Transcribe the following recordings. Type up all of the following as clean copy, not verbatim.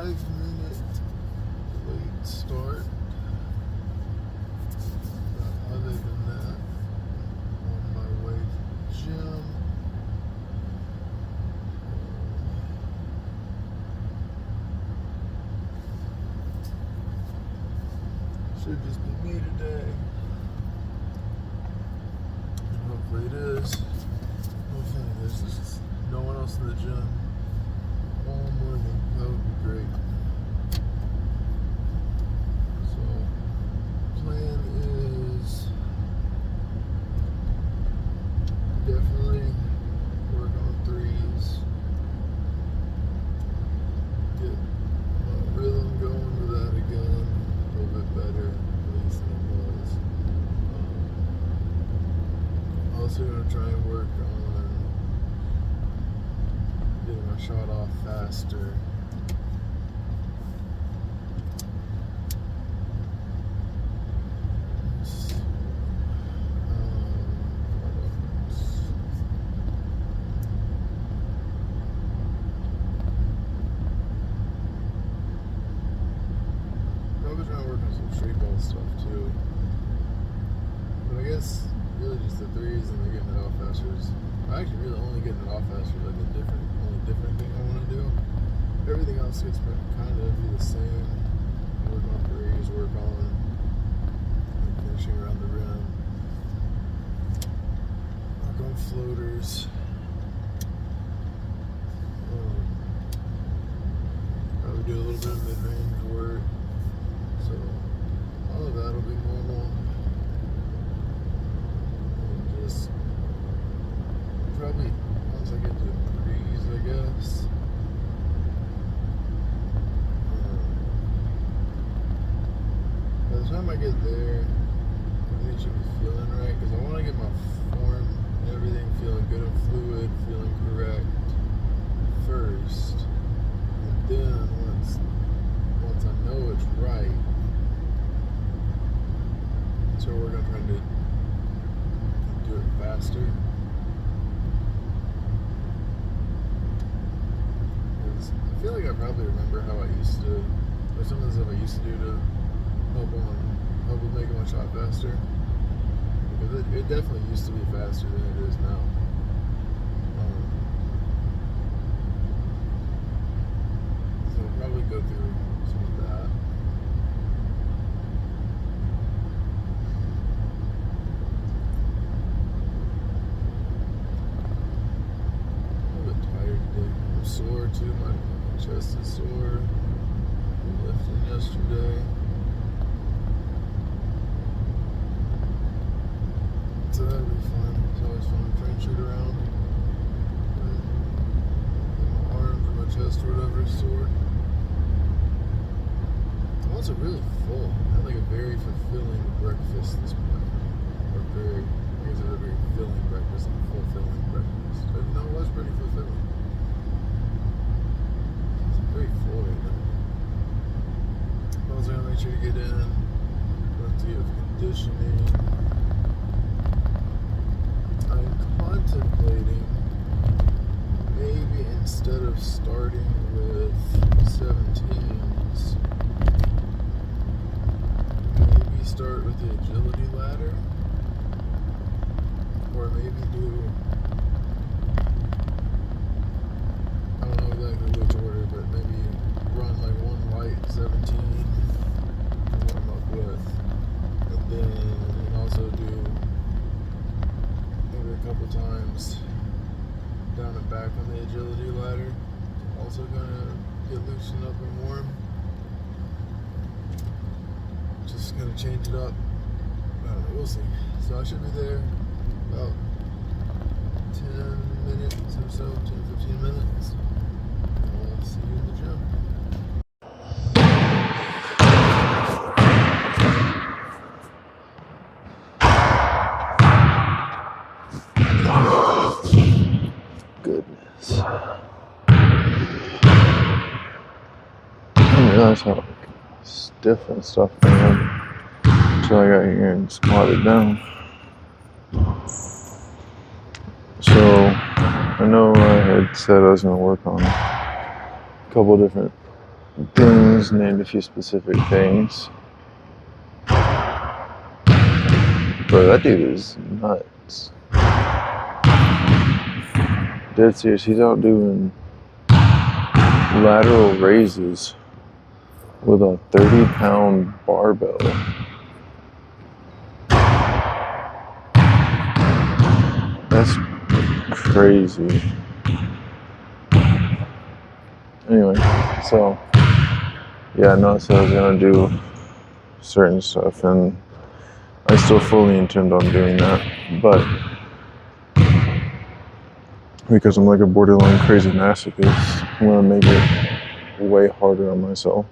5-minute late start. But other than that, on my way to the gym. Should just be me today. And hopefully it is. Hopefully there's just no one else in the gym all morning. That would be great. So, plan is definitely work on threes. Get my rhythm going with that again. A little bit better, at least than it was. Also going to try and work on getting my shot off faster. Probably trying to work on some straight ball stuff too. But I guess really just the threes and getting it off faster is actually really only getting it off faster like the only different thing I want to do. Everything else gets kind of be the same. Work on threes, work on finishing around the rim, work on floaters. Probably do a little bit of mid-range work. So all of that will be normal. And just probably once I get to threes, I guess. By the time I get there, everything should be feeling right because I want to get my form and everything feeling good and fluid, feeling correct first. And then once I know it's right, so we're going to try to do it faster. I feel like I probably remember how I used to, or some of the stuff I used to do to help with making my shot faster. Because it definitely used to be faster than it is now. So I'll probably go through some of that. I'm sore too, my chest is sore. Lifting yesterday. So that'll be fun. It's always fun to try and shoot around. My arms or my chest or whatever is sore. I'm also really full. I had like a very fulfilling breakfast this morning. I guess it was a very filling breakfast, like a fulfilling breakfast. But no, it was pretty fulfilling. Very full right now. I was gonna make sure to get in, plenty of conditioning. I'm contemplating maybe instead of starting with 17s, maybe start with the agility ladder, or maybe do, I don't know exactly which order, but maybe run like one light 17 to warm up with, and then also do maybe a couple times down and back on the agility ladder. Also gonna get loosened up and warm. Just gonna change it up. I don't know, we'll see. So I should be there about 10 minutes or so, 10-15 minutes. I'll see you in the gym. Goodness. I didn't realize how stiff and stuff I am until I got here and squatted down. So I know I had said I was going to work on a couple different things, named a few specific things. Bro, that dude is nuts. Dead serious, he's out doing lateral raises with a 30-pound barbell. That's crazy. Anyway, so yeah, I noticed I was gonna do certain stuff, and I still fully intend on doing that, but because I'm like a borderline crazy masochist, I'm gonna make it way harder on myself.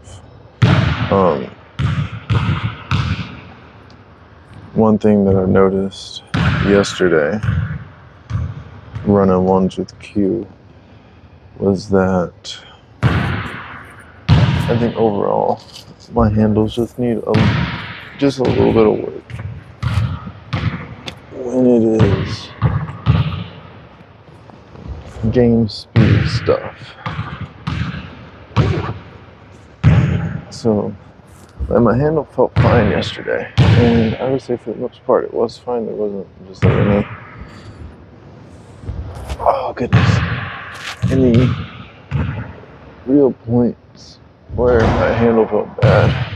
One thing that I noticed yesterday, running ones with Q, was that I think overall my handles just need just a little bit of work. When it is game speed stuff. So, my handle felt fine yesterday, and I would say for the most part it was fine. There wasn't just like any, oh goodness, any real points where my handle felt bad.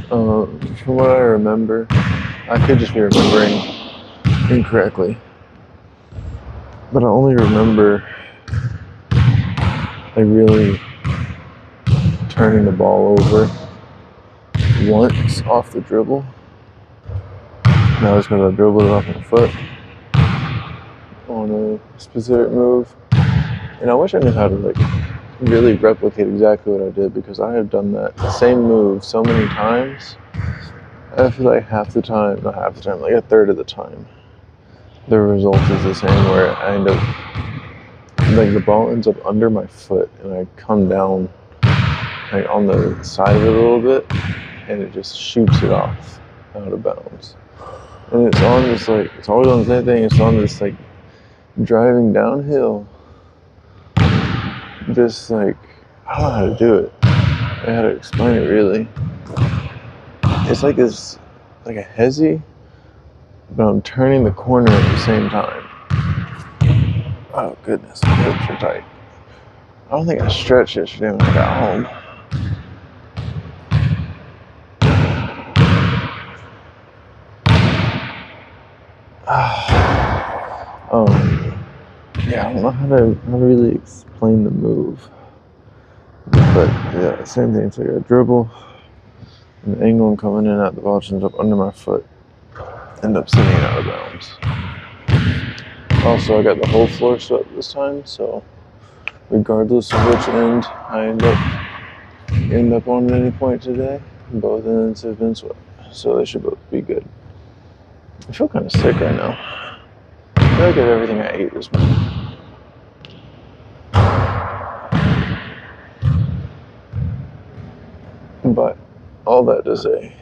From what I remember, I could just be remembering incorrectly, but I only remember like really turning the ball over once off the dribble. And that was because I dribbled it off my foot on a specific move. And I wish I knew how to like really replicate exactly what I did, because I have done that same move so many times. I feel like not half the time, like a third of the time, the result is the same, where I end up, like the ball ends up under my foot and I come down like on the side of it a little bit and it just shoots it off out of bounds. And it's on this like, it's always on the same thing, it's on this like driving downhill. Just like, I don't know how to do it. I had to explain it really. It's like this, like a hezzy, but I'm turning the corner at the same time. Oh goodness, my hips are tight. I don't think I stretched yesterday when I got home. Yeah, I don't know how to really explain the move. But yeah, same thing. It's like a dribble, an angle, and coming in at the ball ends up under my foot, end up sitting out of bounds. Also, I got the whole floor swept this time, so regardless of which end I end up on at any point today, both ends have been swept, so they should both be good. I feel kind of sick right now. I feel like I ate everything I ate this morning. But all that to say,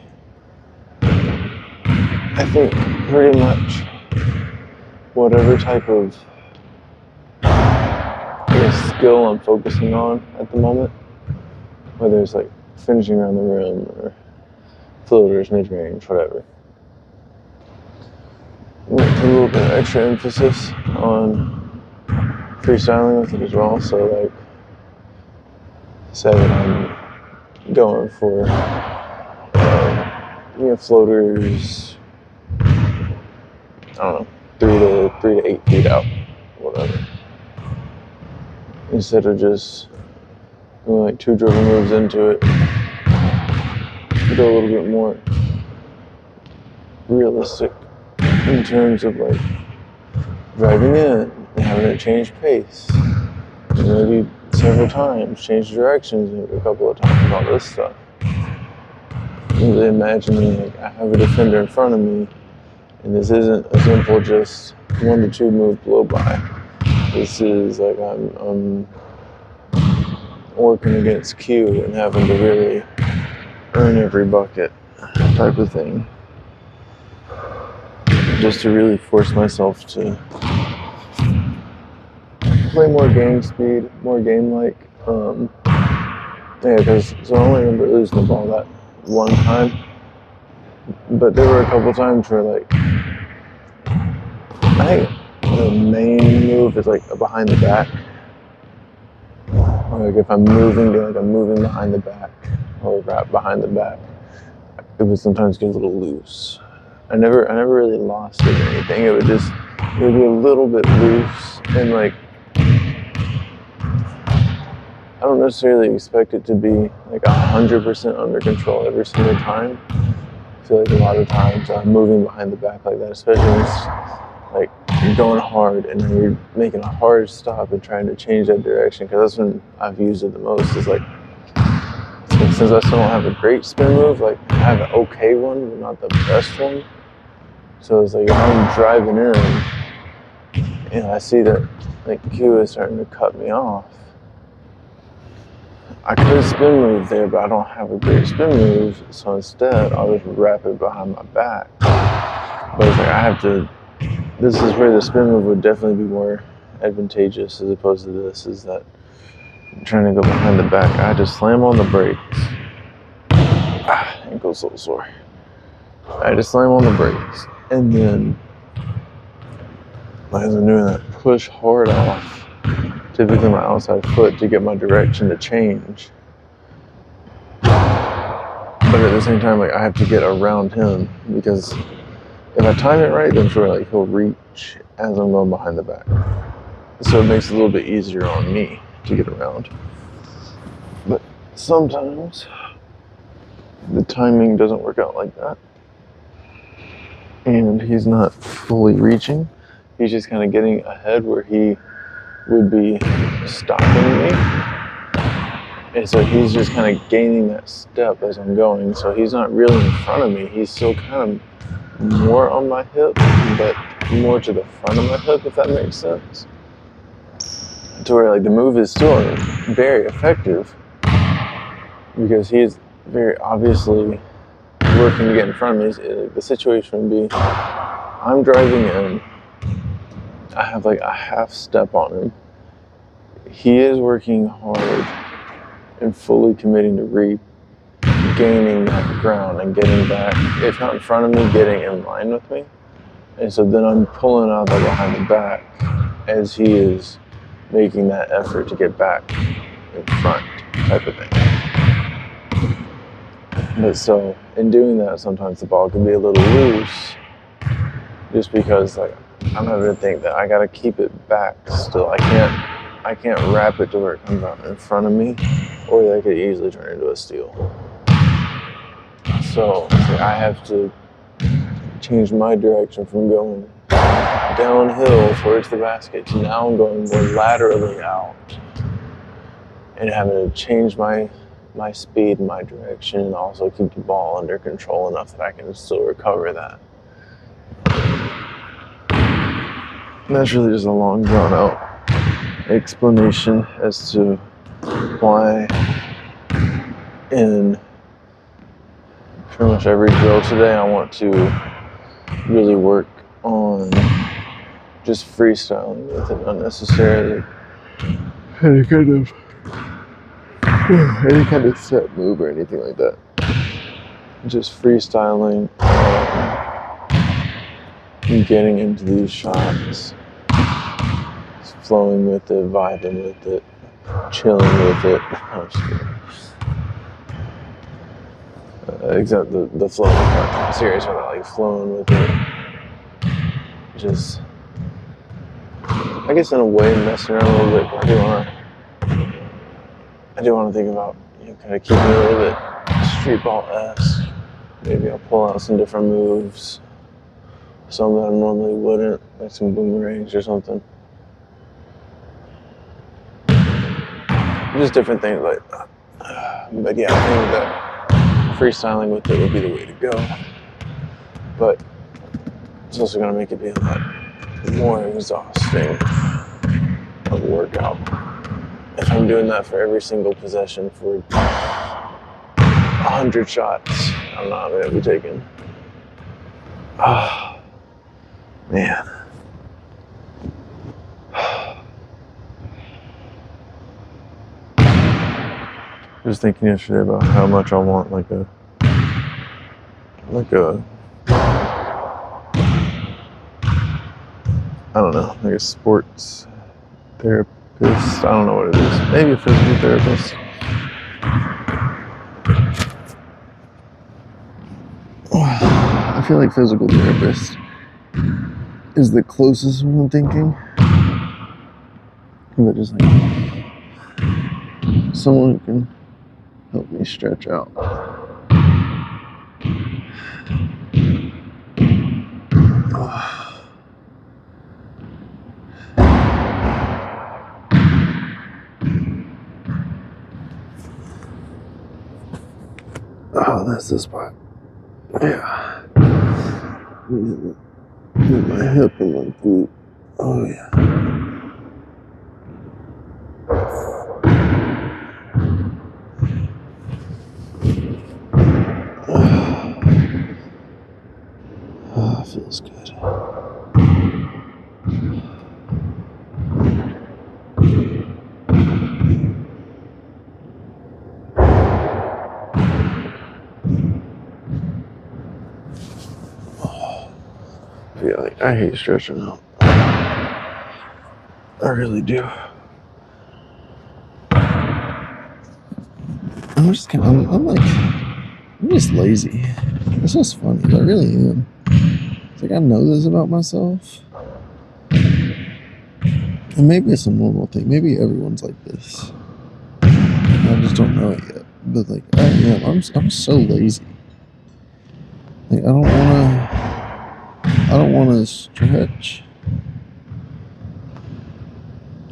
I think pretty much whatever type of skill I'm focusing on at the moment, whether it's like finishing around the rim or floaters, mid-range, whatever, with a little bit of extra emphasis on freestyling with it as well. So like, say that I'm going for floaters, I don't know, 3 to 8 feet out, whatever. Instead of just doing like 2 dribble moves into it, go a little bit more realistic in terms of like driving in and having it change pace, and maybe several times, change directions maybe a couple of times, all this stuff. Really imagining like I have a defender in front of me, and this isn't a simple just 1 to 2 move blow by. This is like I'm working against Q and having to really earn every bucket type of thing, just to really force myself to play more game speed, more game-like, Yeah, because so I only remember losing the ball that one time, but there were a couple times where like I think the main move is like a behind the back, or like if I'm moving behind the back or wrap behind the back, it would sometimes get a little loose. I never really lost it or anything. It would be a little bit loose, and like I don't necessarily expect it to be like 100% under control every single time. I feel like a lot of times I'm moving behind the back like that, especially when it's like you're going hard and then you're making a hard stop and trying to change that direction, because that's when I've used it the most. Is like since I still don't have a great spin move, like I have an okay one but not the best one. So it's like if I'm driving in and I see that like Q is starting to cut me off, I could spin move there, but I don't have a great spin move, so instead I'll just wrap it behind my back. But it's like this is where the spin move would definitely be more advantageous as opposed to this, is that I'm trying to go behind the back. I had to slam on the brakes. Ankle's a little sore. I had to slam on the brakes, and then as I'm doing that, push hard off, typically my outside foot, to get my direction to change. But at the same time, like I have to get around him, because if I time it right, then sure, like he'll reach as I'm going behind the back. So it makes it a little bit easier on me to get around. But sometimes the timing doesn't work out like that, and he's not fully reaching. He's just kind of getting ahead where he would be stopping me. And so he's just kind of gaining that step as I'm going. So he's not really in front of me. He's still kind of more on my hip, but more to the front of my hip, if that makes sense. To where like the move is still very effective, because he's very obviously working to get in front of me. The situation would be, I'm driving in, I have like a half step on him. He is working hard and fully committing to regaining that ground and getting back, if not in front of me, getting in line with me. And so then I'm pulling out the behind the back as he is making that effort to get back in front, type of thing. But so in doing that, sometimes the ball can be a little loose, just because like I'm having to think that I gotta keep it back still. I can't wrap it to where it comes out in front of me, or that could easily turn into a steal. So I have to change my direction from going downhill towards the basket to now I'm going more laterally out, and having to change my speed, my direction, and also keep the ball under control enough that I can still recover that. And that's really just a long drawn out explanation as to why in pretty much every drill today I want to really work on just freestyling with it, not necessarily any kind of set move or anything like that. Just freestyling and getting into these shots, just flowing with it, vibing with it, chilling with it. I'm just kidding. Except the flowing part. I'm serious about that, like flowing with it. Just, I guess in a way, messing around a little bit. I do want to think about, kind of keeping it a little bit street ball-esque. Maybe I'll pull out some different moves, some that I normally wouldn't, like some boomerangs or something. Just different things like that. But yeah, I think that freestyling with it would be the way to go. But it's also going to make it be a lot more exhausting of a workout. If I'm doing that for every single possession for 100 shots, I'm not going to be taking. Oh, man. was thinking yesterday about how much I want like a I don't know, like a sports therapist. I don't know what it is. Maybe a physical therapist. I feel like physical therapist is the closest one I'm thinking. But just like someone who can help me stretch out. Oh, that's the spot. Yeah. My hip and my glute. Oh, yeah. Oh, feels good. I feel like I hate stretching out. I really do. I'm just kind of, I'm just lazy. It's just funny. I really am. It's like I know this about myself. And maybe it's a normal thing. Maybe everyone's like this. I just don't know it yet. But like I am. I'm so lazy. Like I don't wanna stretch.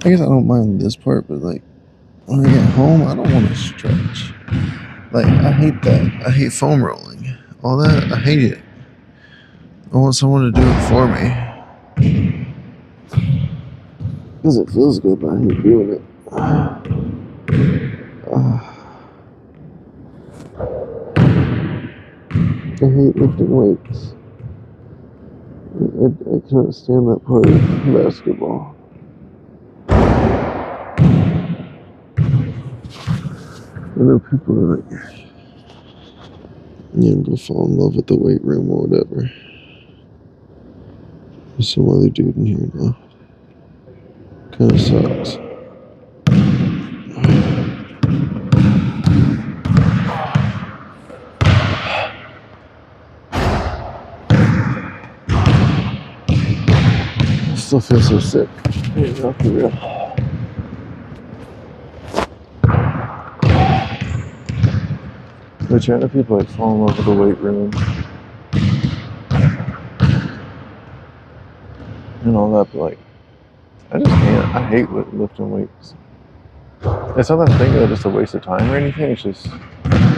I guess I don't mind this part, but like when I get home, I don't want to stretch. Like I hate that. I hate foam rolling. All that, I hate it. I want someone to do it for me. Because it feels good, but I hate doing it. I hate lifting weights. I cannot stand that part of basketball. I know people are like, yeah, go fall in love with the weight room or whatever. There's some other dude in here now. Kind of sucks. I still feel so sick. I'll be real. But yeah, I know people like fall in love with the weight room and all that, but like, I just can't. I hate lifting weights. It's not that I'm thinking that it's a waste of time or anything. It's just,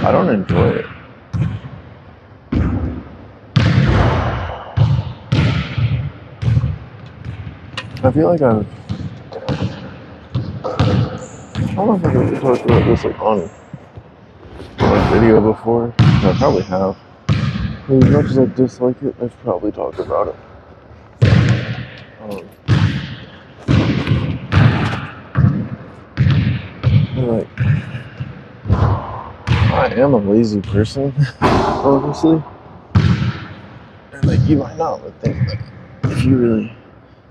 I don't enjoy it. I feel like I don't know if I've ever talked about this like on a video before. I probably have. As much as I dislike it, I've probably talked about it. Like, I am a lazy person, obviously. And like, you might not think that if you really,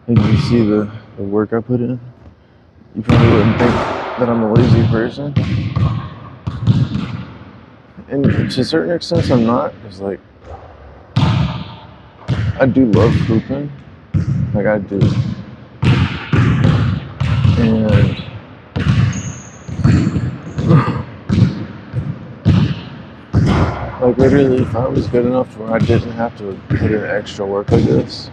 like, you see the work I put in, you probably wouldn't think that I'm a lazy person. And to a certain extent, I'm not, because like, I do love hooping. Like, I do. And like, literally, if I was good enough where I didn't have to put in extra work like this,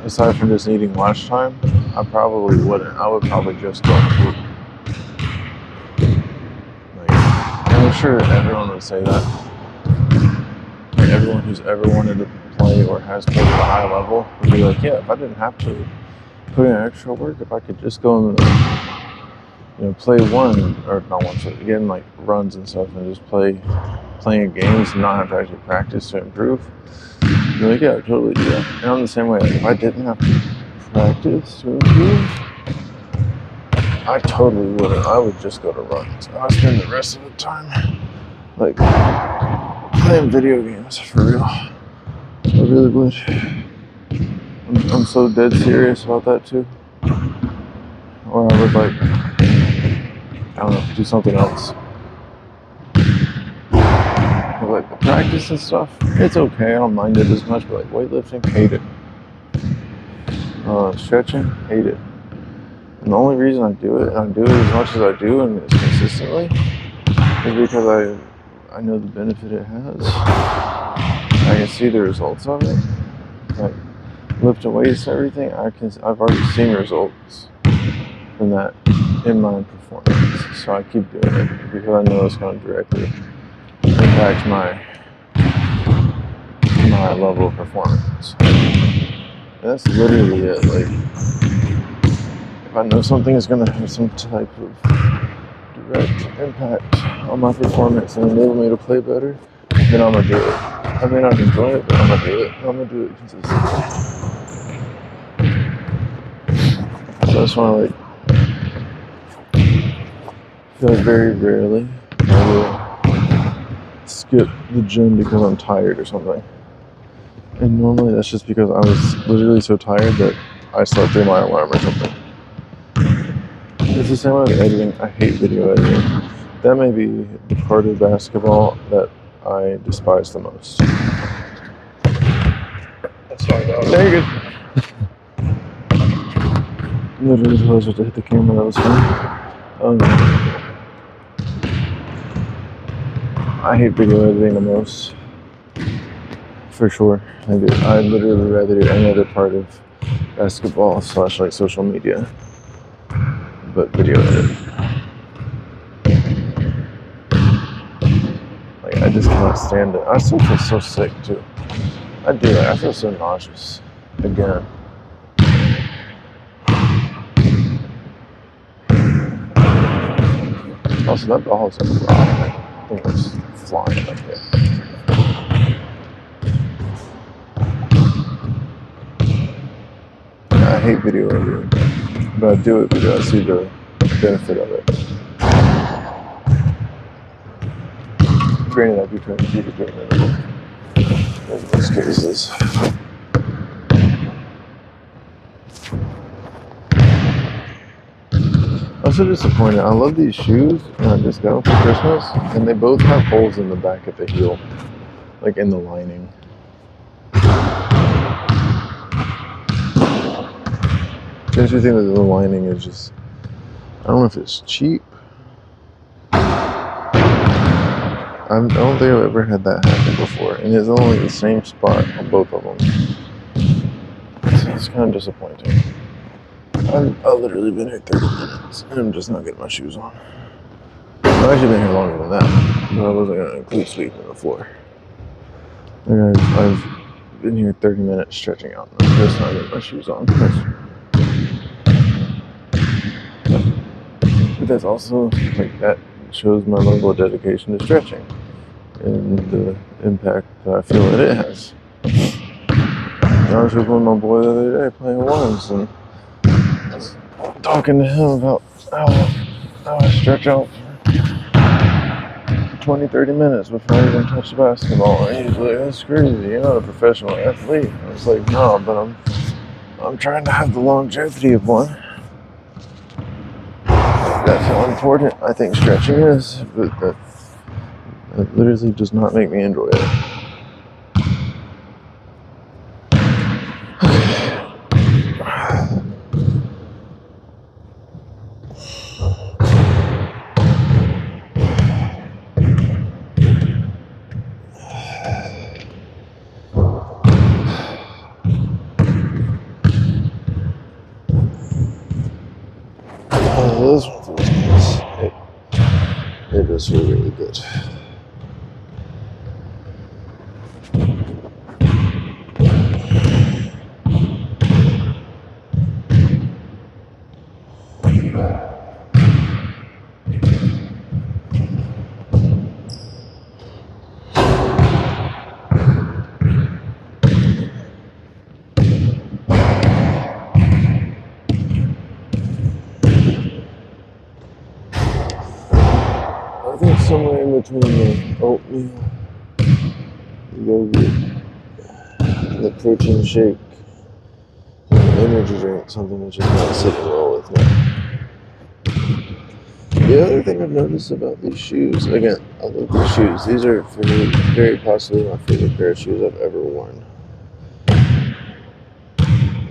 aside from just needing watch time, I probably wouldn't. I would probably just go hoop. Like, I'm sure everyone would say that. Like, everyone who's ever wanted to play or has played at a high level would be like, yeah, if I didn't have to put in extra work, if I could just go and, play one, or not one, so again, like runs and stuff, and just playing games and not have to actually practice to improve. You're like, yeah, I totally do that. And I'm the same way. Like, if I didn't have to practice to improve, I I totally wouldn't. I would just go to runs. I would spend the rest of the time like playing video games for real. I really would. I'm so dead serious about that too. Or I would like, I don't know, do something else. But like the practice and stuff, it's okay. I don't mind it as much. But like weightlifting, hate it. Stretching, hate it. And the only reason I do it, and I do it as much as I do and as consistently, is because I know the benefit it has. I can see the results of it. Like lifting weights and everything, I've already seen results from that in my performance. So I keep doing it because I know it's going to directly impact my level of performance. And that's literally it. Like, if I know something is going to have some type of direct impact on my performance and enable me to play better, then I'm going to do it. I may not enjoy it, but I'm going to do it. I'm going to do it consistently. So that's why I feel like very rarely I will skip the gym because I'm tired or something. And normally that's just because I was literally so tired that I slept through my alarm or something. It's the same way with editing. I hate video editing. That may be the part of basketball that I despise the most. That's fine. There you go. Literally supposed to hit the camera. That was fun. I hate video editing the most. For sure. I do. I'd literally rather do any other part of basketball / like social media. But video edit. Like, I just cannot stand it. I still feel so sick too. I do. I feel so nauseous. Again. Also, that ball is like rock. I think it's flying like that. I hate video editing, but I do it because I see the benefit of it. Granted, I do try to keep it very minimal in most cases. I'm so disappointed. I love these shoes, and I just got them for Christmas, and they both have holes in the back at the heel, like in the lining. Don't you think that the lining is just, I don't know if it's cheap. I don't think I've ever had that happen before, and it's only the same spot on both of them. So it's kind of disappointing. I've literally been here 30 minutes, and I'm just not getting my shoes on. I've actually been here longer than that, but I wasn't going to include sleeping on the floor. Like I've been here 30 minutes stretching out, and I'm just not getting my shoes on. But that's also, like, that shows my level of dedication to stretching and the impact that I feel that it has. I was with my boy the other day playing ones, and I was talking to him about how I stretch out for 20, 30 minutes before I even touch the basketball. And he's like, that's crazy, you're not a professional athlete. I was like, no, but I'm trying to have the longevity of one. That's how important I think stretching is, but that literally does not make me enjoy it. This one feels nice. It does feel really good. I think somewhere in between the oatmeal, yogurt, the protein shake, and the energy drink, something which is not sitting well with me. The other thing I've noticed about these shoes, again, I love these shoes. These are very possibly my favorite pair of shoes I've ever worn.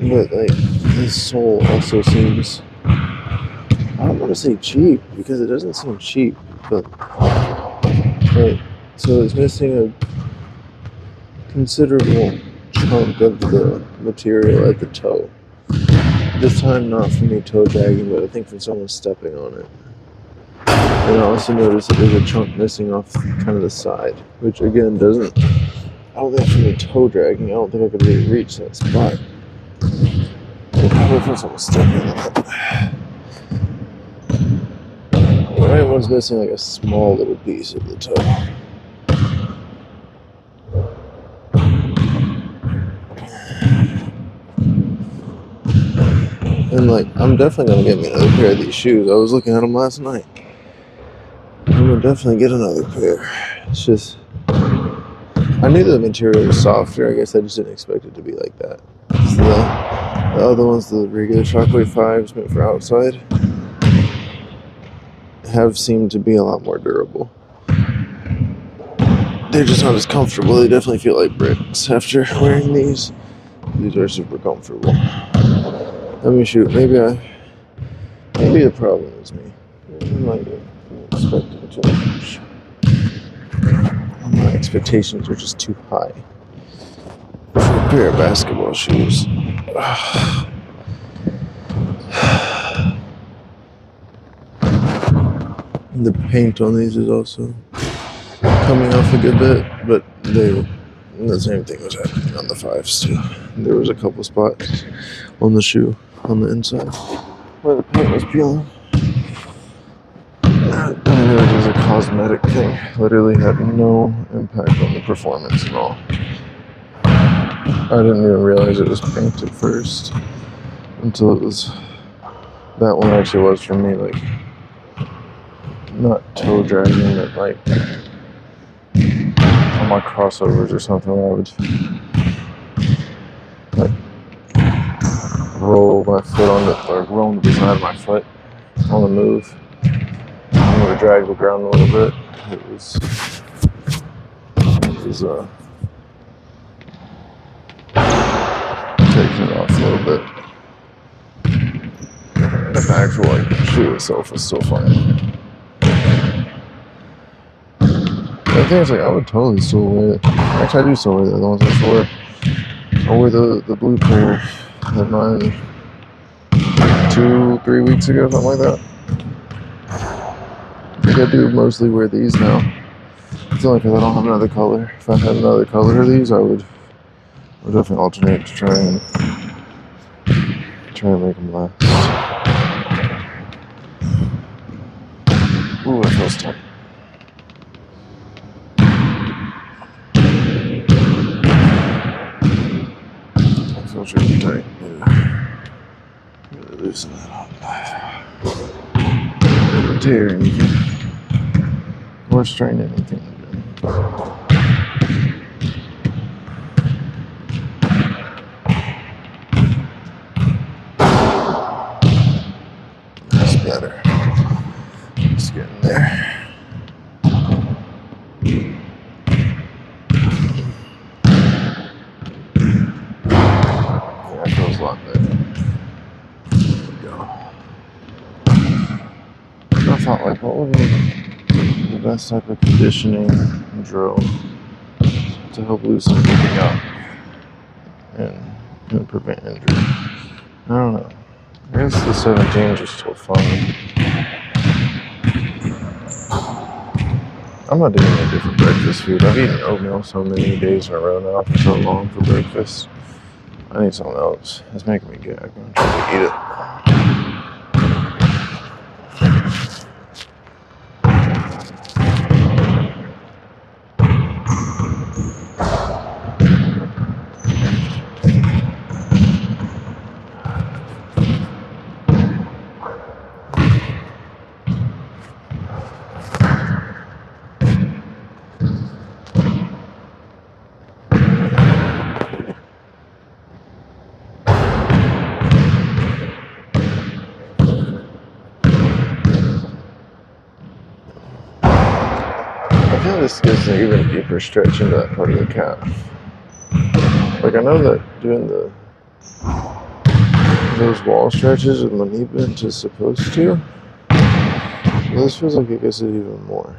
But like, this sole also seems, I don't want to say cheap because it doesn't seem cheap, but so it's missing a considerable chunk of the material at the toe. This time not from me toe dragging, but I think from someone stepping on it. And I also noticed that there's a chunk missing off kind of the side, which again doesn't, I don't think from me toe dragging, I don't think I could really reach that spot. Probably from someone stepping on it. The right one's missing like a small little piece of the toe. And like, I'm definitely gonna get me another pair of these shoes. I was looking at them last night. I'm gonna definitely get another pair. It's just, I knew the material was softer. I guess I just didn't expect it to be like that. So the other ones, the regular Shockwave 5s meant for outside, have seemed to be a lot more durable. They're just not as comfortable. They definitely feel like bricks after wearing these. These are super comfortable. Let me shoot. Maybe the problem is me. I might be expecting too much. My expectations are just too high for a pair of basketball shoes. The paint on these is also coming off a good bit, but the same thing was happening on the 5s too. There was a couple spots on the shoe on the inside where the paint was peeling. And it was a cosmetic thing. Literally had no impact on the performance at all. I didn't even realize it was paint at first until it was, that one actually was for me, like, not toe dragging, but like on my crossovers or something, I would like roll my foot on the, or roll on the side of my foot on the move. I'm gonna drag the ground a little bit. It was taking it off a little bit. The actual like shoe itself was still fine. The thing is, like, I would totally still wear it. Actually, I do still wear the other ones I wore. I wore the blue pair that mine 2-3 weeks ago, something like that. I think I do mostly wear these now. It's only because I don't have another color. If I had another color of these, I would definitely alternate to try and make them last. Ooh, that feels tight. That feels really tight. Yeah. Really loosen that up. Never tear anything or strain anything. That's better. Just getting there. Yeah, that feels a lot better. There we go. I thought, like, what would be the best type of conditioning drill to help loosen everything up and prevent injury? I don't know. I guess the 17s are still fun. I'm not doing any different breakfast food. I've eaten oatmeal so many days in a row now for so long for breakfast. I need something else. It's making me gag. I'm trying to eat it. I feel this gives an even deeper stretch into that part of the calf. Like I know that doing those wall stretches with my knee bent is supposed to. But this feels like it gets it even more.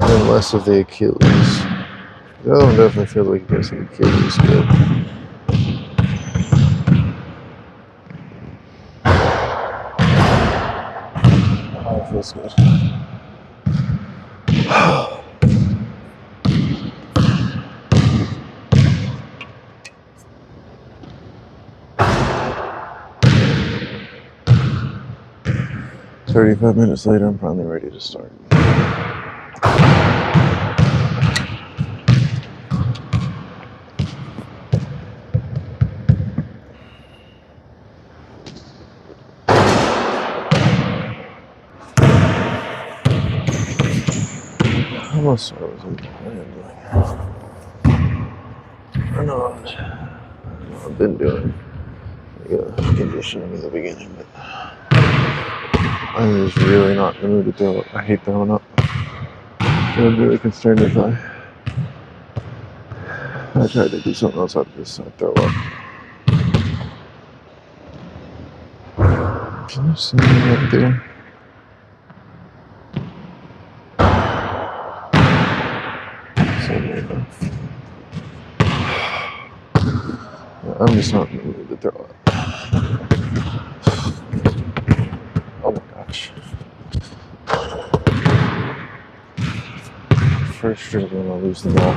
And less of the Achilles. The other one definitely feels like it gets the Achilles good. Oh, it feels good. 35 minutes later, I'm finally ready to start. How much start was I doing? I know I've been doing conditioning in the beginning, but I'm just really not in the mood to throw up. I hate throwing up. I'm really concerned if I tried to do something else after this, I'd throw up. Can you see me right there? I'm just not in the mood to throw up. Oh my gosh. First dribble and I'll lose the ball.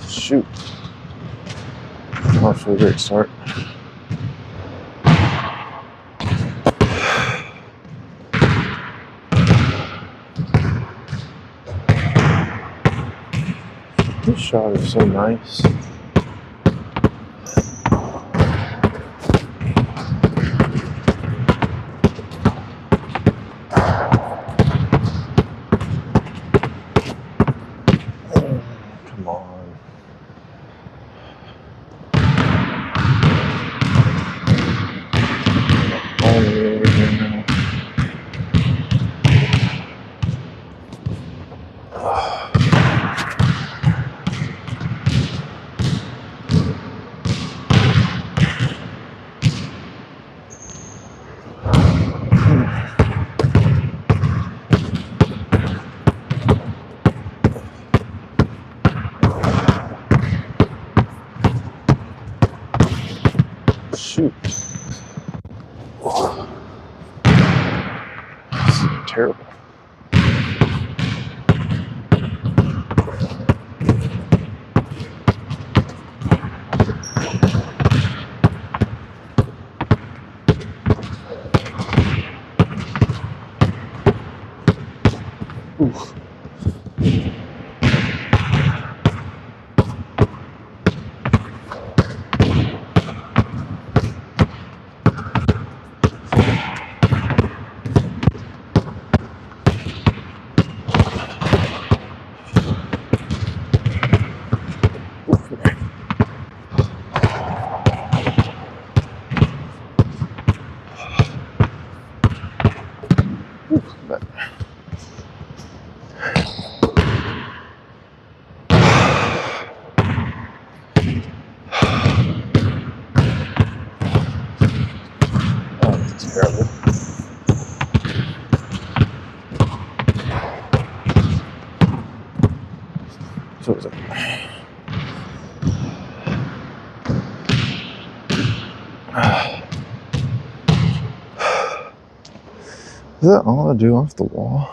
Shoot. Off to a great start. This shot is so nice. Come on. All the way over here now. Shoot. Oh. This is terrible. Oof. Is that all I do off the wall?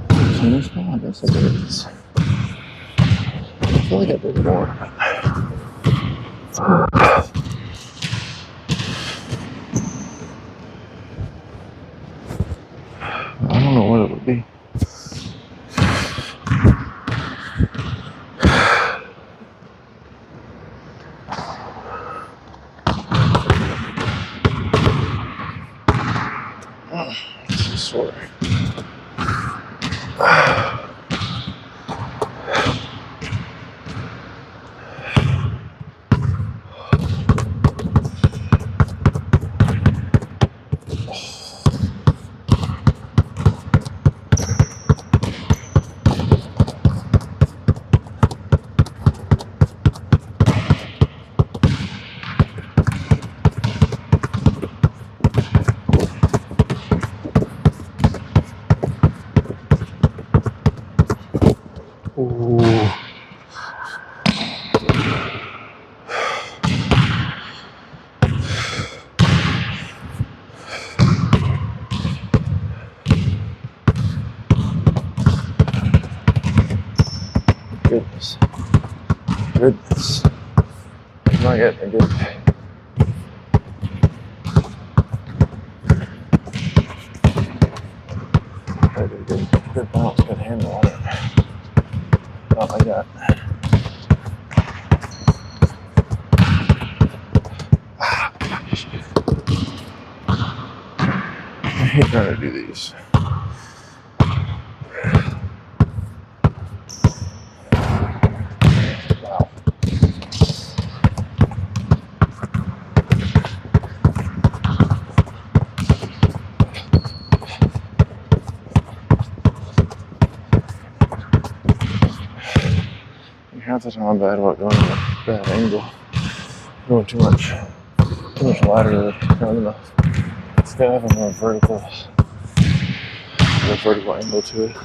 Tennis ball? I guess it is. I feel like I did more. I don't know what it would be. This is sore. Ooh. Goodness. Goodness. I'm not getting a good good bounce, good handle on it. Not like that. I hate trying to do these. Wow. Half the time I'm bad about going to a bad angle. Going too much lateral, not enough. It's gotta have a more vertical angle to it.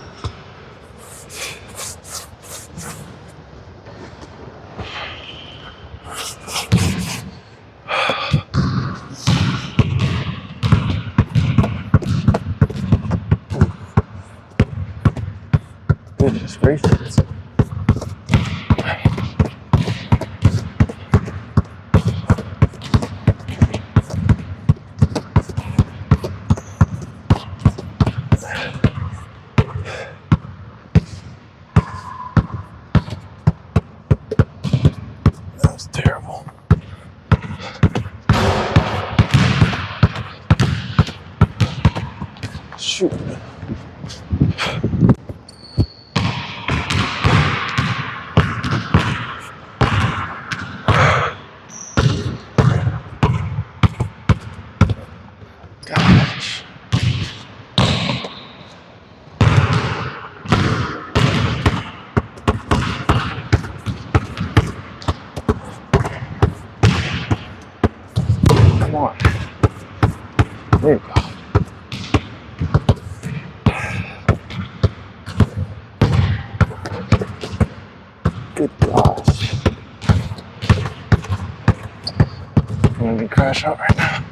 Goodness gracious. Terrible. Shoot. Gosh. Come on. There you go. Good gosh. I'm gonna crash out right now.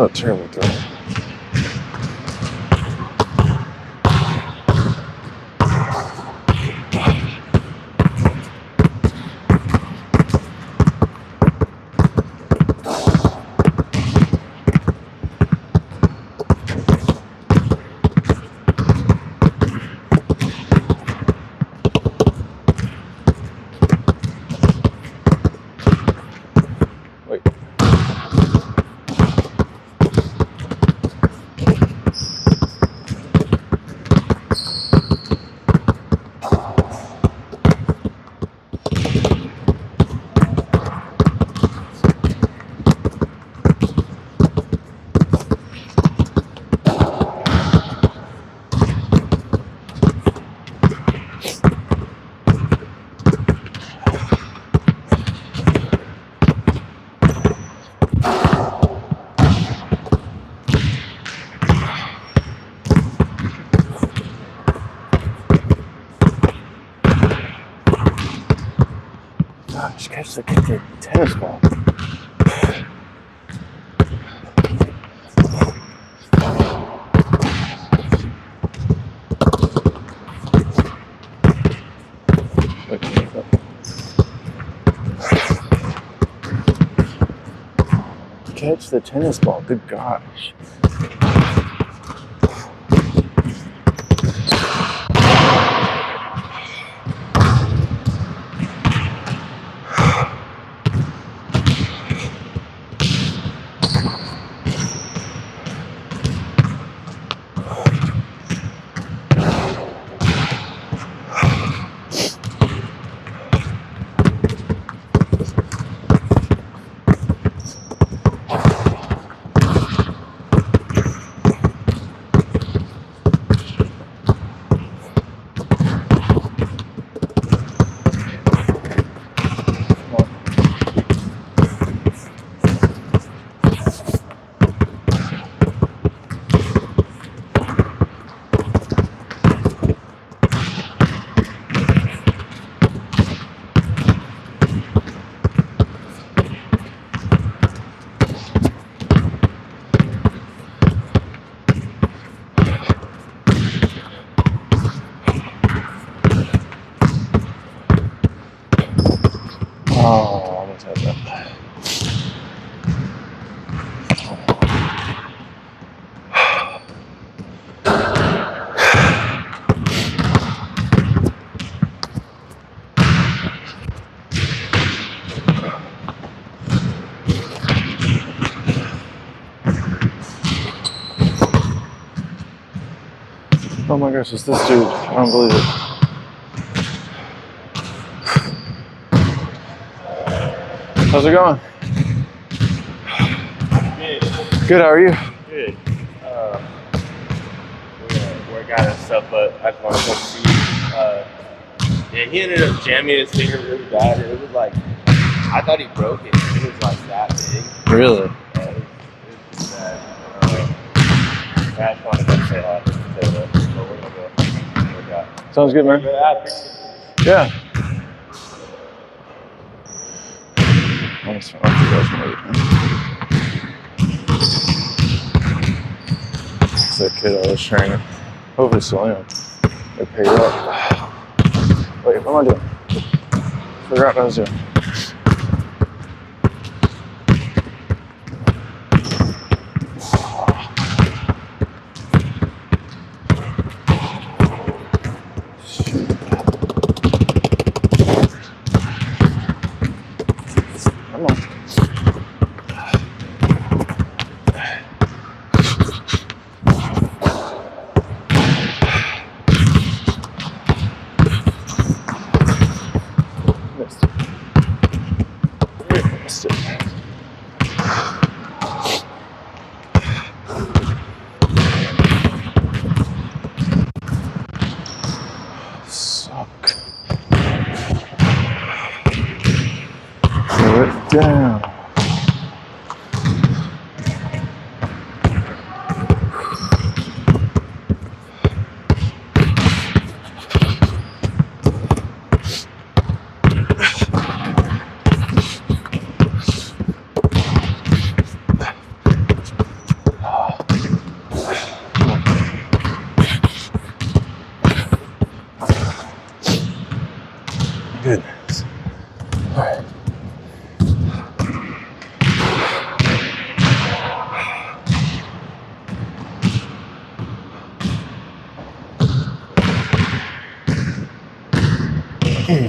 Oh, terrible throw. Wait. Gosh, catch the tennis ball. Catch the tennis ball. Good gosh. Oh, almost had that. Oh my gosh, it's this dude. I don't believe it. How's it going? Good. Good, how are you? Good. We're gonna work out and stuff, but I just want to come see. Yeah, he ended up jamming his finger really bad. It was like, I thought he broke it. It was like that big. Really? Yeah, it was bad. I just wanted to say hi. But we're gonna go work out. Sounds good, man. But I appreciate it. Yeah. That's the kid I was training. Hopefully still am. They pay you up. Wait, what am I doing? Figure out what I was doing. Come on. Missed it. Missed it. Suck. Throw it down. What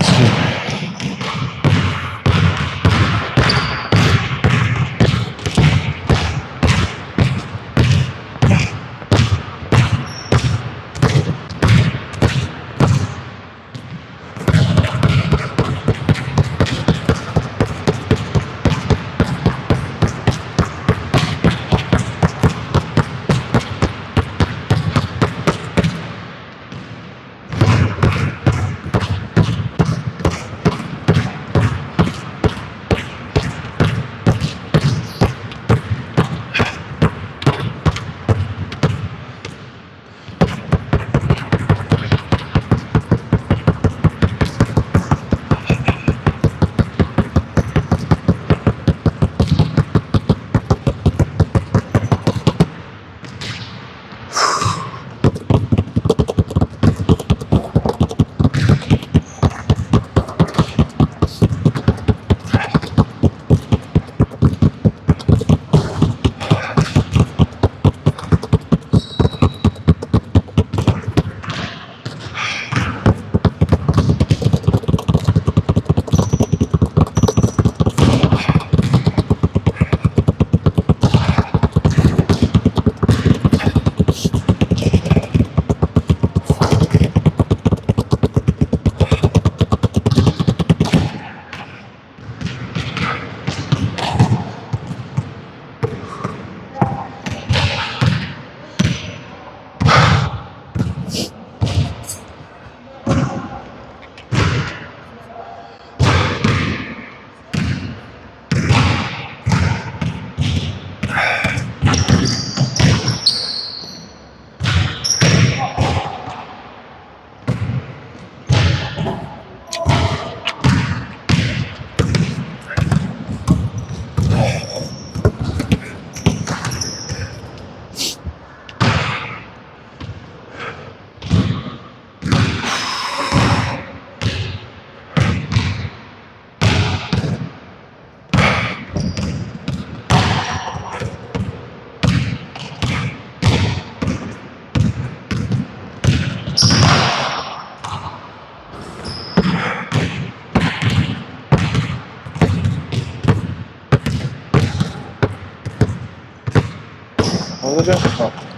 was it? Oh,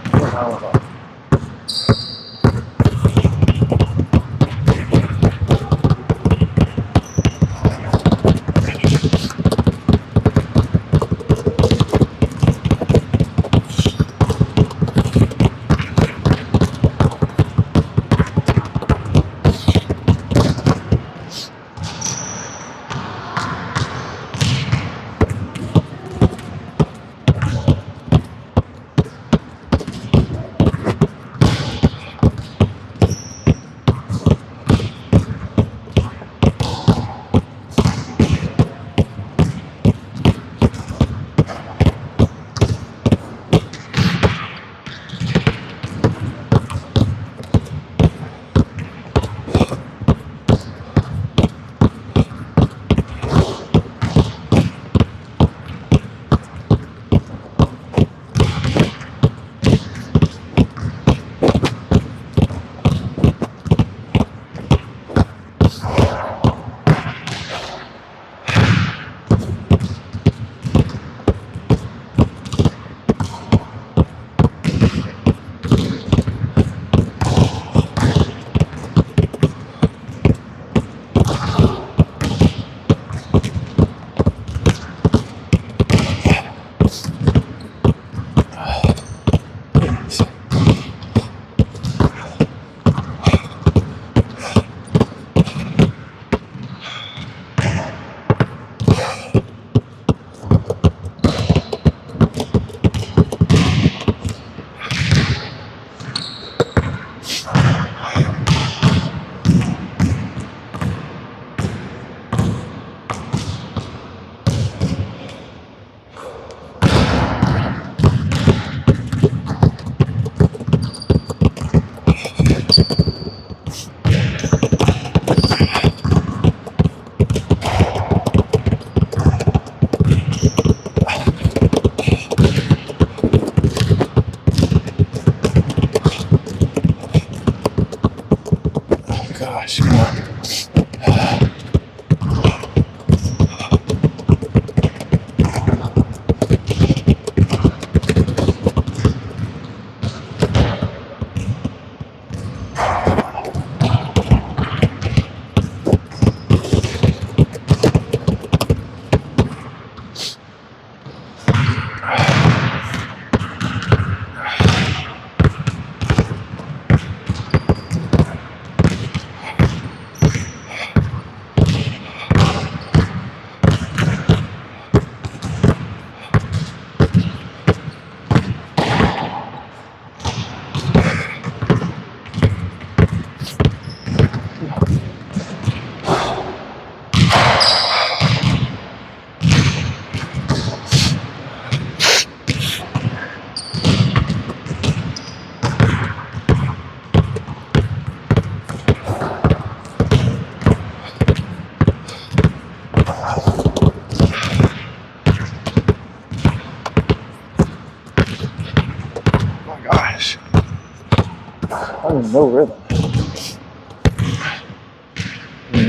No rhythm.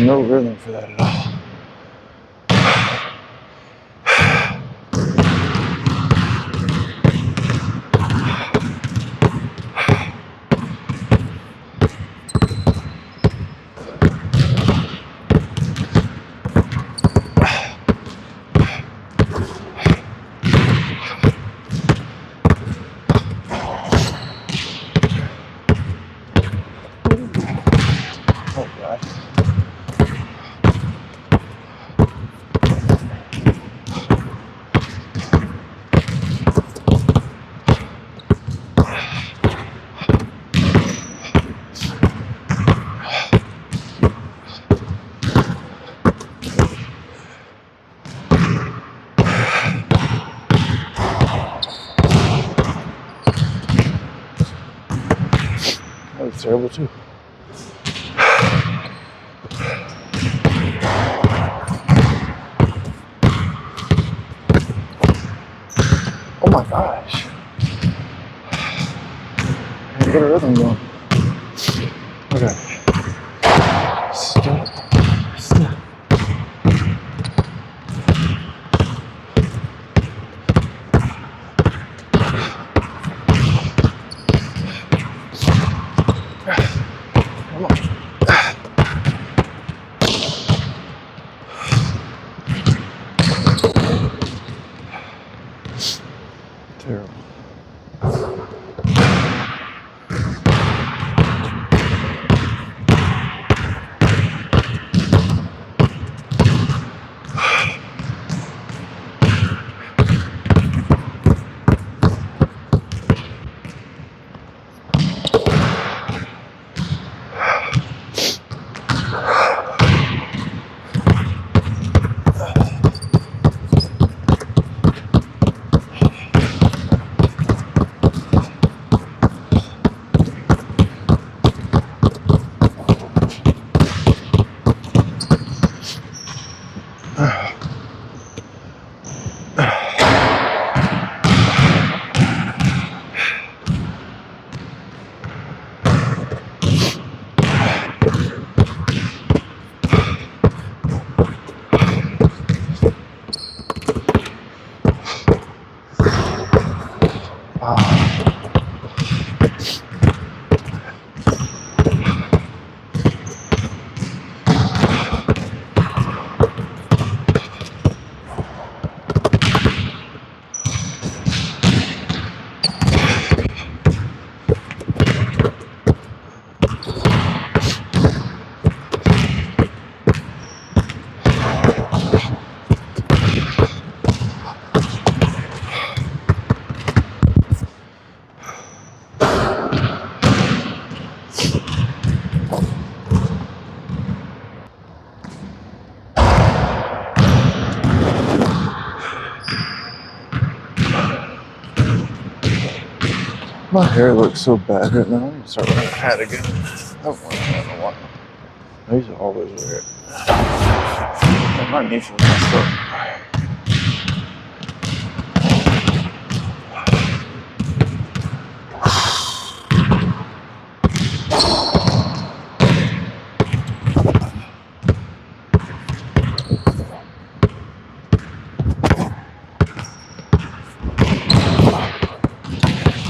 No rhythm for that at all. Oh God. That was terrible too. Oh my gosh. I gotta get a rhythm going. Okay. Stop. Stop. Come on. Terrible. My hair looks so bad right now. I'm gonna start wearing a hat again. I haven't worn a hat in a while. I used to always wear it. And my niece was messed up.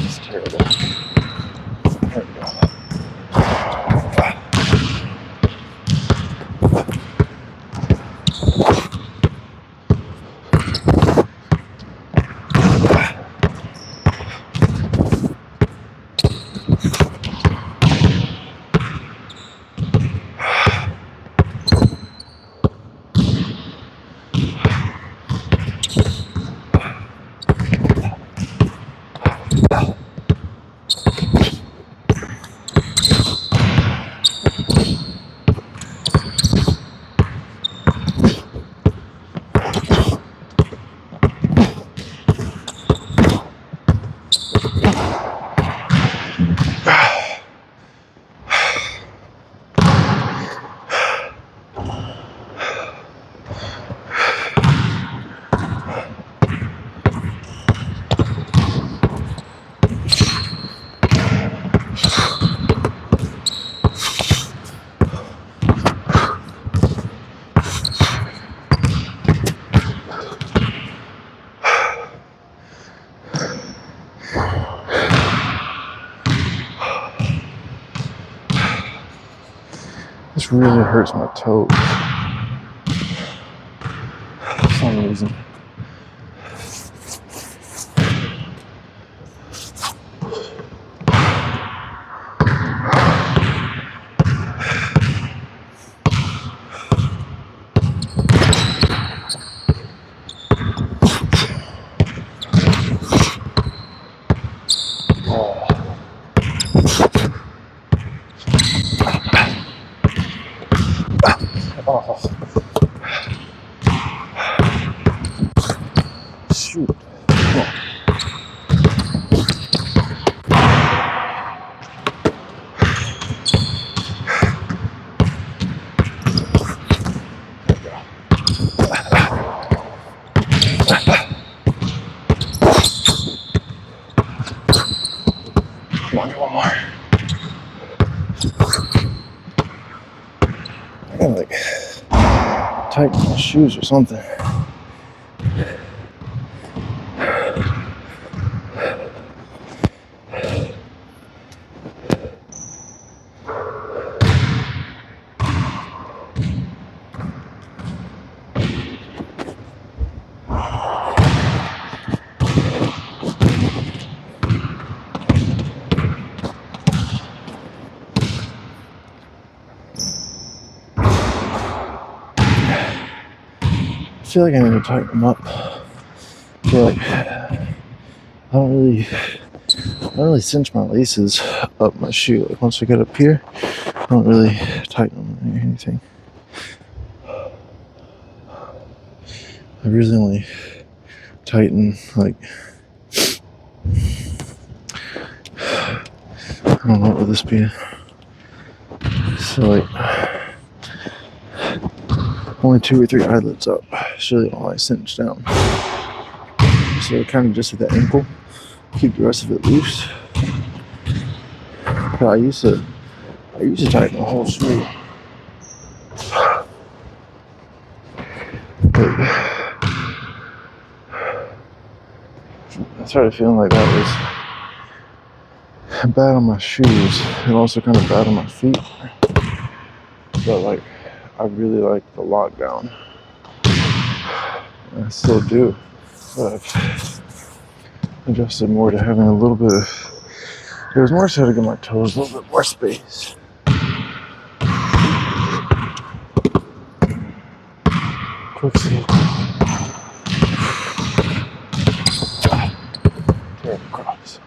It's terrible. There we go. This really hurts my toes for some reason. Oh. Shoot. Come on. Come on, get one more. I gotta like tighten my shoes or something. I feel like I need to tighten them up. I feel like I don't really cinch my laces up my shoe. Like once I get up here, I don't really tighten them or anything. I really only tighten like, I don't know what would this be. So like only 2 or 3 eyelets up. It's really all I cinch down. So kind of just at the ankle. Keep the rest of it loose. But I used to tighten the whole shoe. But I started feeling like that was bad on my shoes and also kind of bad on my feet. But like, I really like the lockdown. I still do. But I've adjusted more to having a little bit of, it was more so to give my toes a little bit more space. Quick seat. Terrible cross.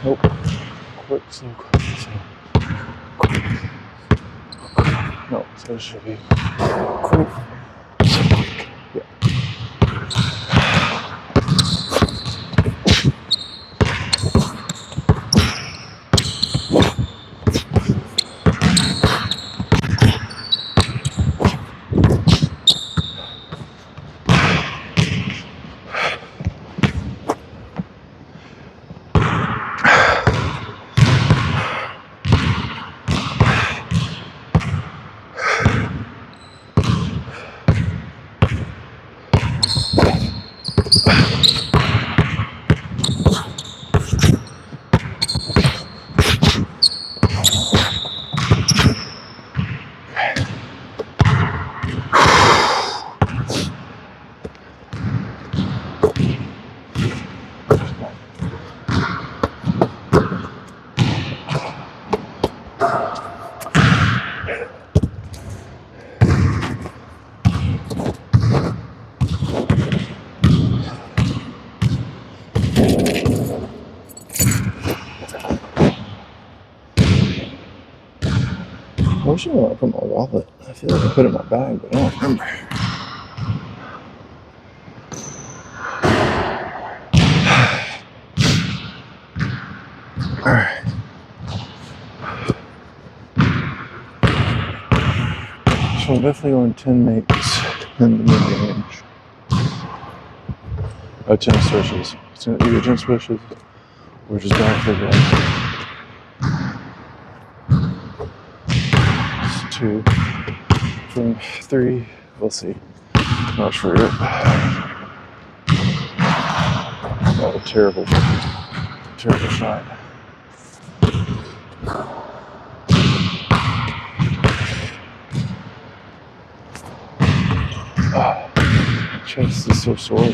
Nope. Quick, slow, quick, slow. No, so it should be quick. Yeah. I wish I knew where I put my wallet. I feel like I put it in my bag, but I don't remember. Alright. So I'm definitely going 10 makes in the mid-range. 10 switches. It's either 10 switches or just back for guys. 2 from 3, we'll see. Not sure yet. Oh, terrible. Terrible shot. Oh, chest is so sore.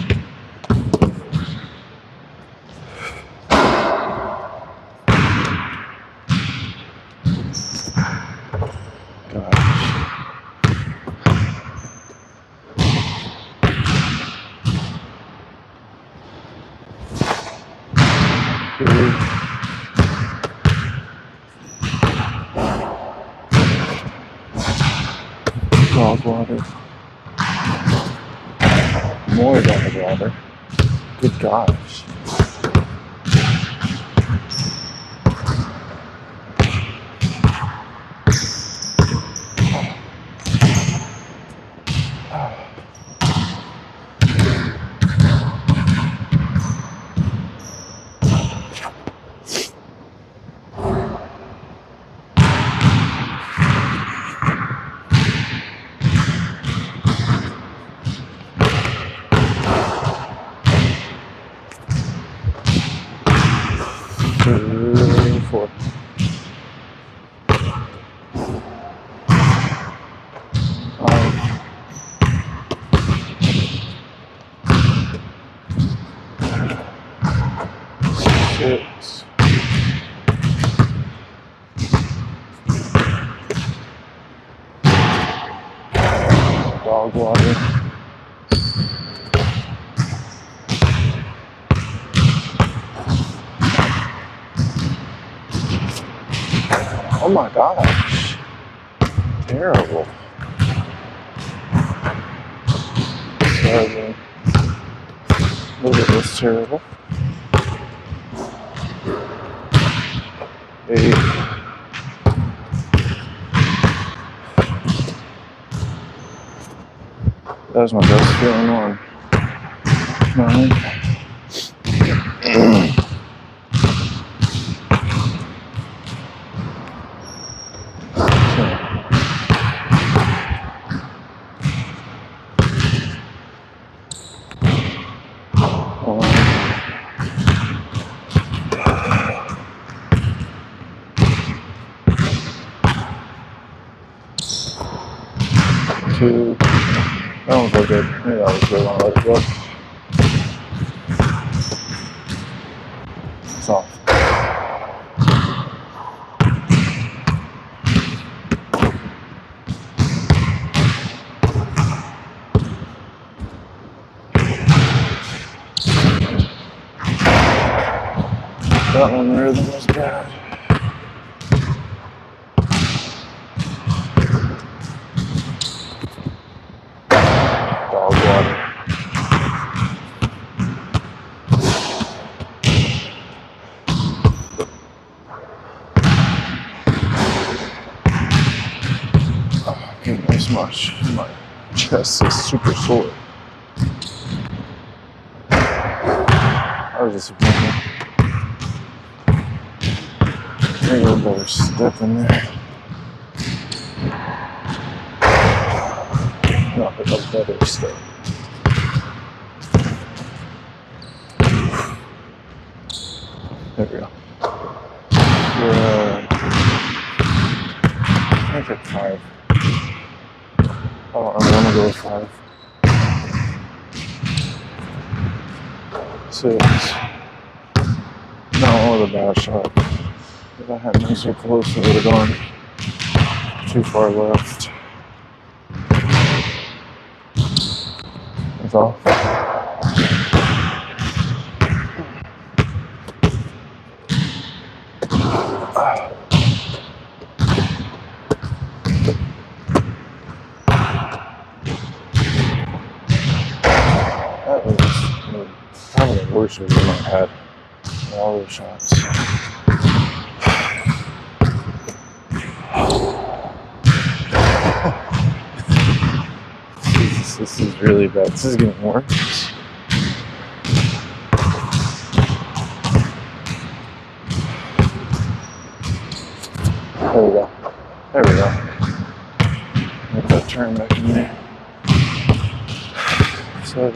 Dog water. More dog water. Good gosh. Four. Six. Dog water. Oh my gosh. Terrible. 7. Look at this, terrible. 8. That was my best feeling on 9. 2. That one felt good. Maybe that was good. I'll let it go. It's off. That one there was bad. Dog water. Oh, I can't miss much. My chest is super sore. I was disappointed. Maybe a better step in there. Not a better step. There we go. I think at 5. Oh, I'm gonna go with 5. 6. No, what a bad shot. If I hadn't been so close, it would have gone too far left. That's all. That was probably the worst we've ever had. All those shots. This is really bad. This is getting worse. There we go. There we go. Make that turn back in there. 7.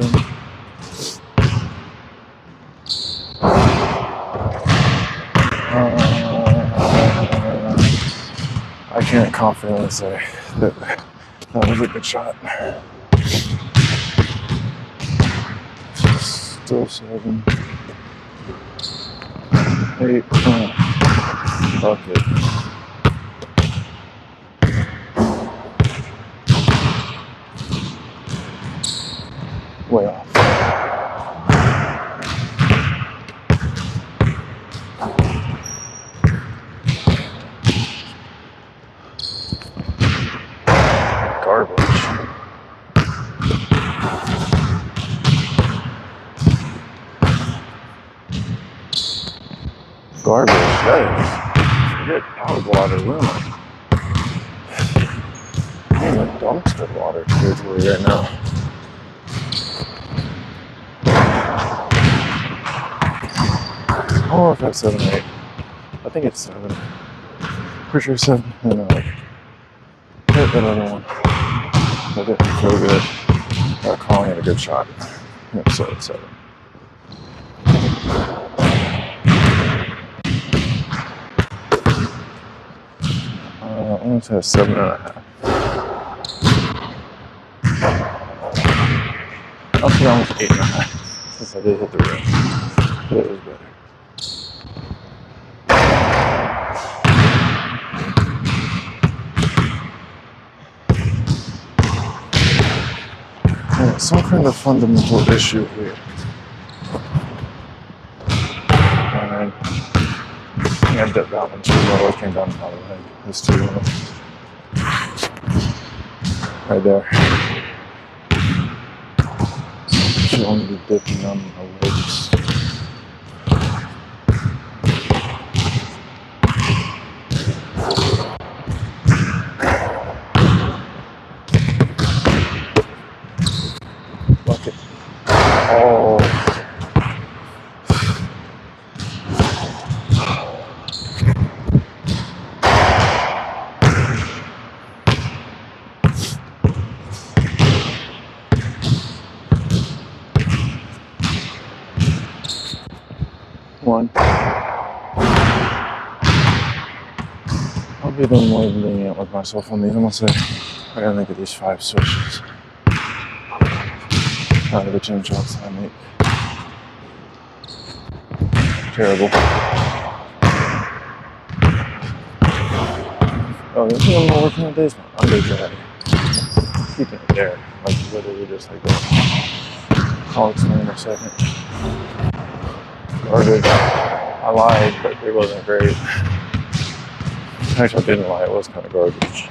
can't confidently say that that was a good shot. Still 7. 8. Bucket. Way off. Garbage. Garbage. Forget out water. Where am I? I'm in dumpster water territory right now. I don't know if that's 7 or 8. I think it's 7. Pretty sure 7. And hit that other one. That didn't feel good. Calling it a good shot. Yeah, so it's 7. I'm going to say 7.5. I'll put on 8.5 since I did hit the rim. But it was better. Yeah, some kind of fundamental issue here. And I ended up that one too low. It came down the other way. It's too low. Right there. Should only be dipping on my legs. Bucket. Oh. One. I'll be doing more than lenient with myself on these. I'm gonna say I gotta make at least 5 switches out of the 10 shots that I make. Terrible. Oh, this one more working on this one. I'm gonna try keeping it there. Like literally just like that. I'll explain in a second. Garbage. I lied, but it wasn't great. Actually, I didn't lie. It was kind of garbage.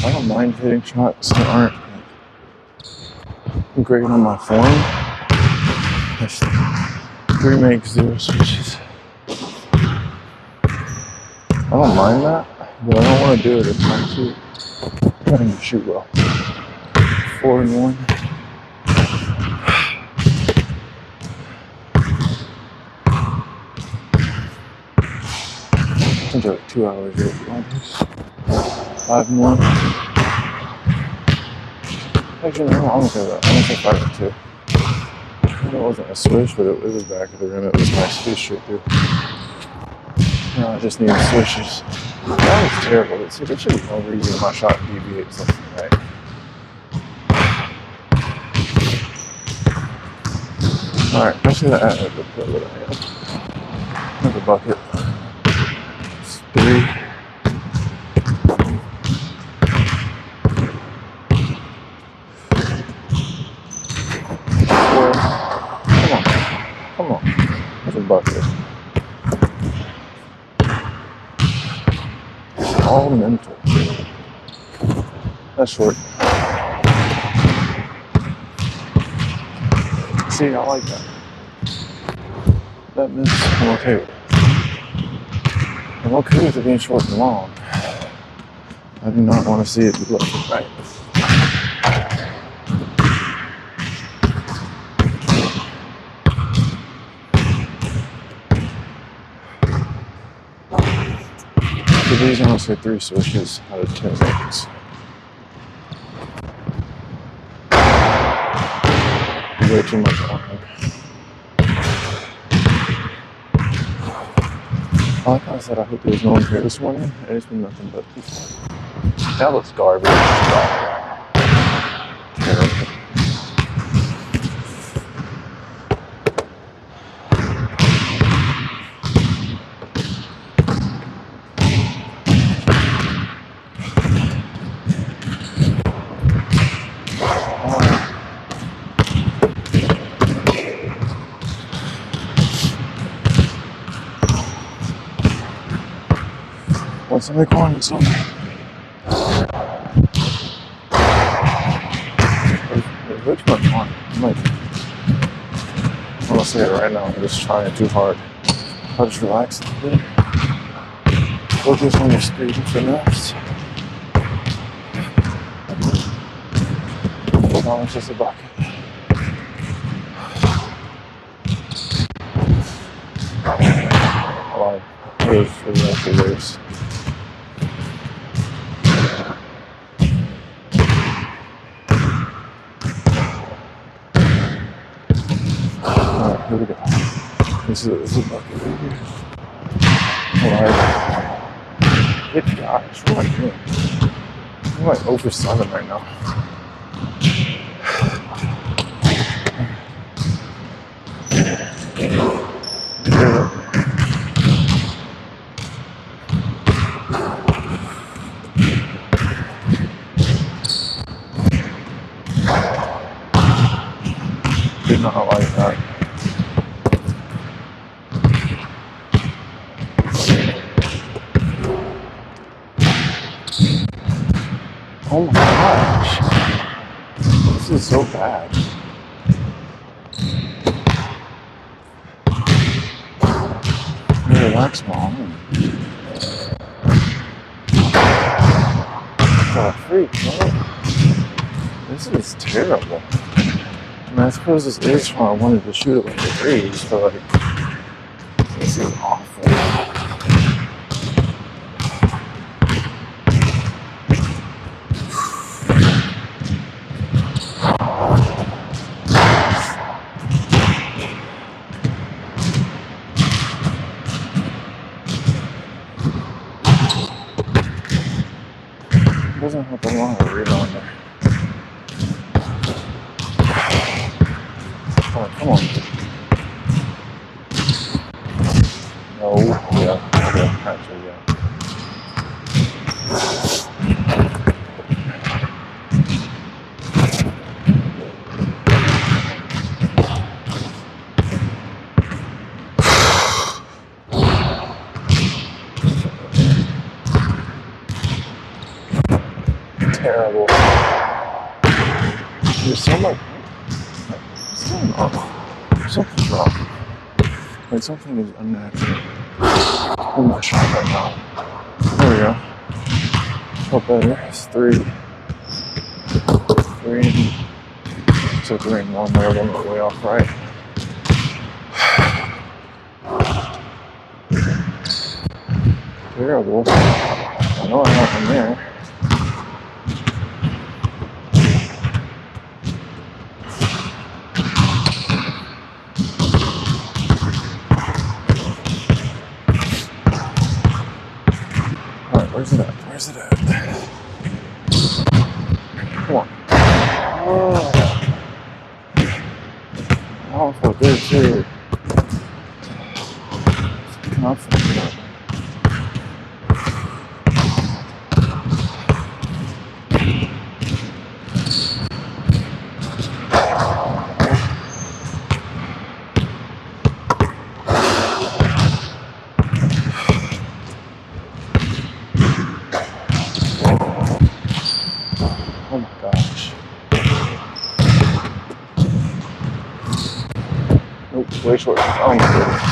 I don't mind hitting shots that aren't great on my form. Just 3 makes 0 switches. I don't mind that, but I don't want to do it if I'm trying to shoot well. 4 and 1. I think like 2 hours ago. 5 and 1. Actually, no, I'm gonna say that. I'm gonna say 5 and 2. It wasn't a swish, but it was back of the rim. It was nice to shoot through. No, I just needed swishes. That was terrible. See, there should be no reason my shot deviates something, right? Alright, actually that I have to put what I have. Another bucket. It's 3. Come on. That's a bucket. All mental. That's short. See, I like that. That miss, I'm okay with it. I'm okay with it being short and long. I do not want to see it be left and right. For these, I'm going to say 3 switches out of 10 makes. Way too much on. Like I said, I hope there's no one here this morning. It's been nothing but people. That looks garbage. Terrible. What's in the corner somewhere? Which one? I'm like, I'm gonna say it right now. I'm just trying too hard. I'll just relax a little bit. Focus on your speed and finesse. No, it's just a bucket. Wow, here's the race. Alright, here we go. This is a bucket right here. Alright. Good gosh, what am I doing? I'm like over 7 right now. Did not like that. Oh my gosh. This is so bad. Relax, Mom. Got a freak, bro. This is terrible. I mean, I suppose this is why I wanted to shoot it with the threes, but like, this is awful. Doesn't have a long rebound there. Oh, come on. No, yeah, actually, yeah. Terrible. There's so much. What's going on? Something's wrong. Like something is unnatural. I'm not sure right now. There we go. Felt better. It's 3. 2, 3, and 1 there. One way off right. Terrible. I know I have one there. Where's it at? Where's it at? Come on. Oh, I felt good too. Confident. Oh my gosh. Nope, way short. Oh my goodness.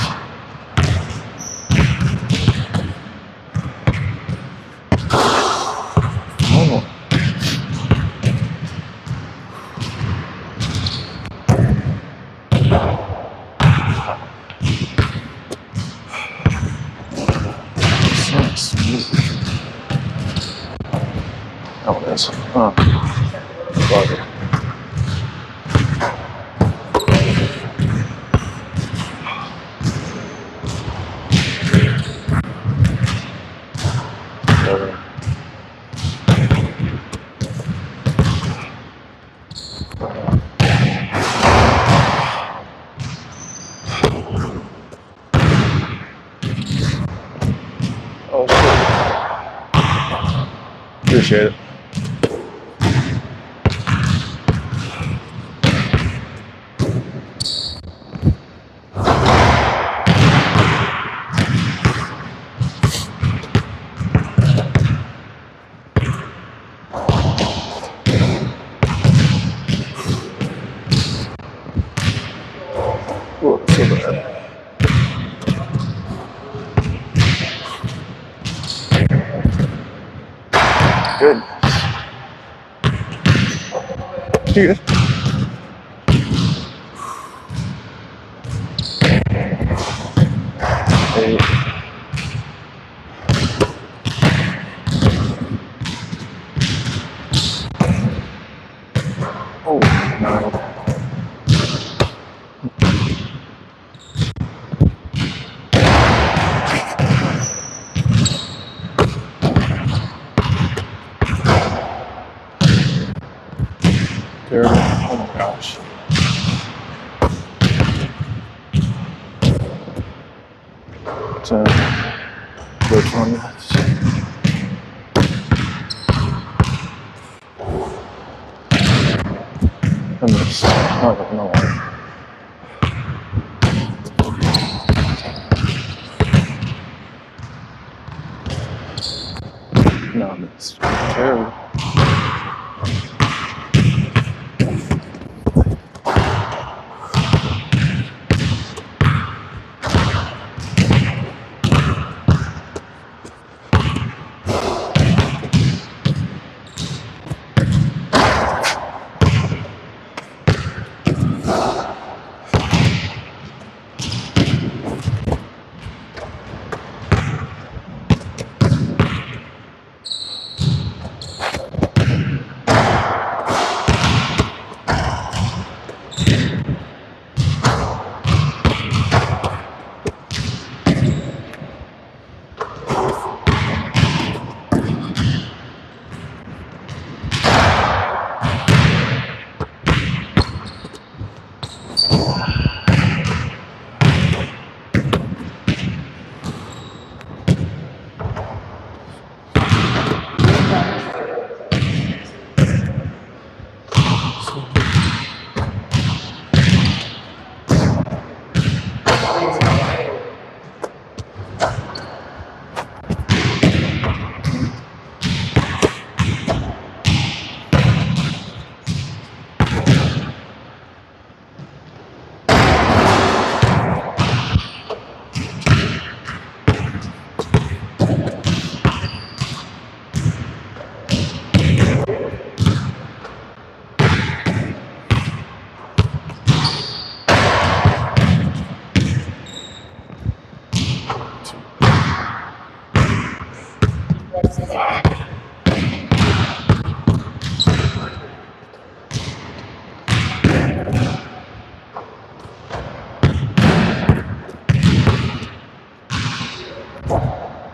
Oh. So smooth. Oh, it is. Bugger. whatever. Oh shit. Appreciate it. Whoa, so bad. Good. You good? Hey. Oh, no. There. Oh my gosh. So, which one? I missed. Oh, no. No, I missed. Terrible.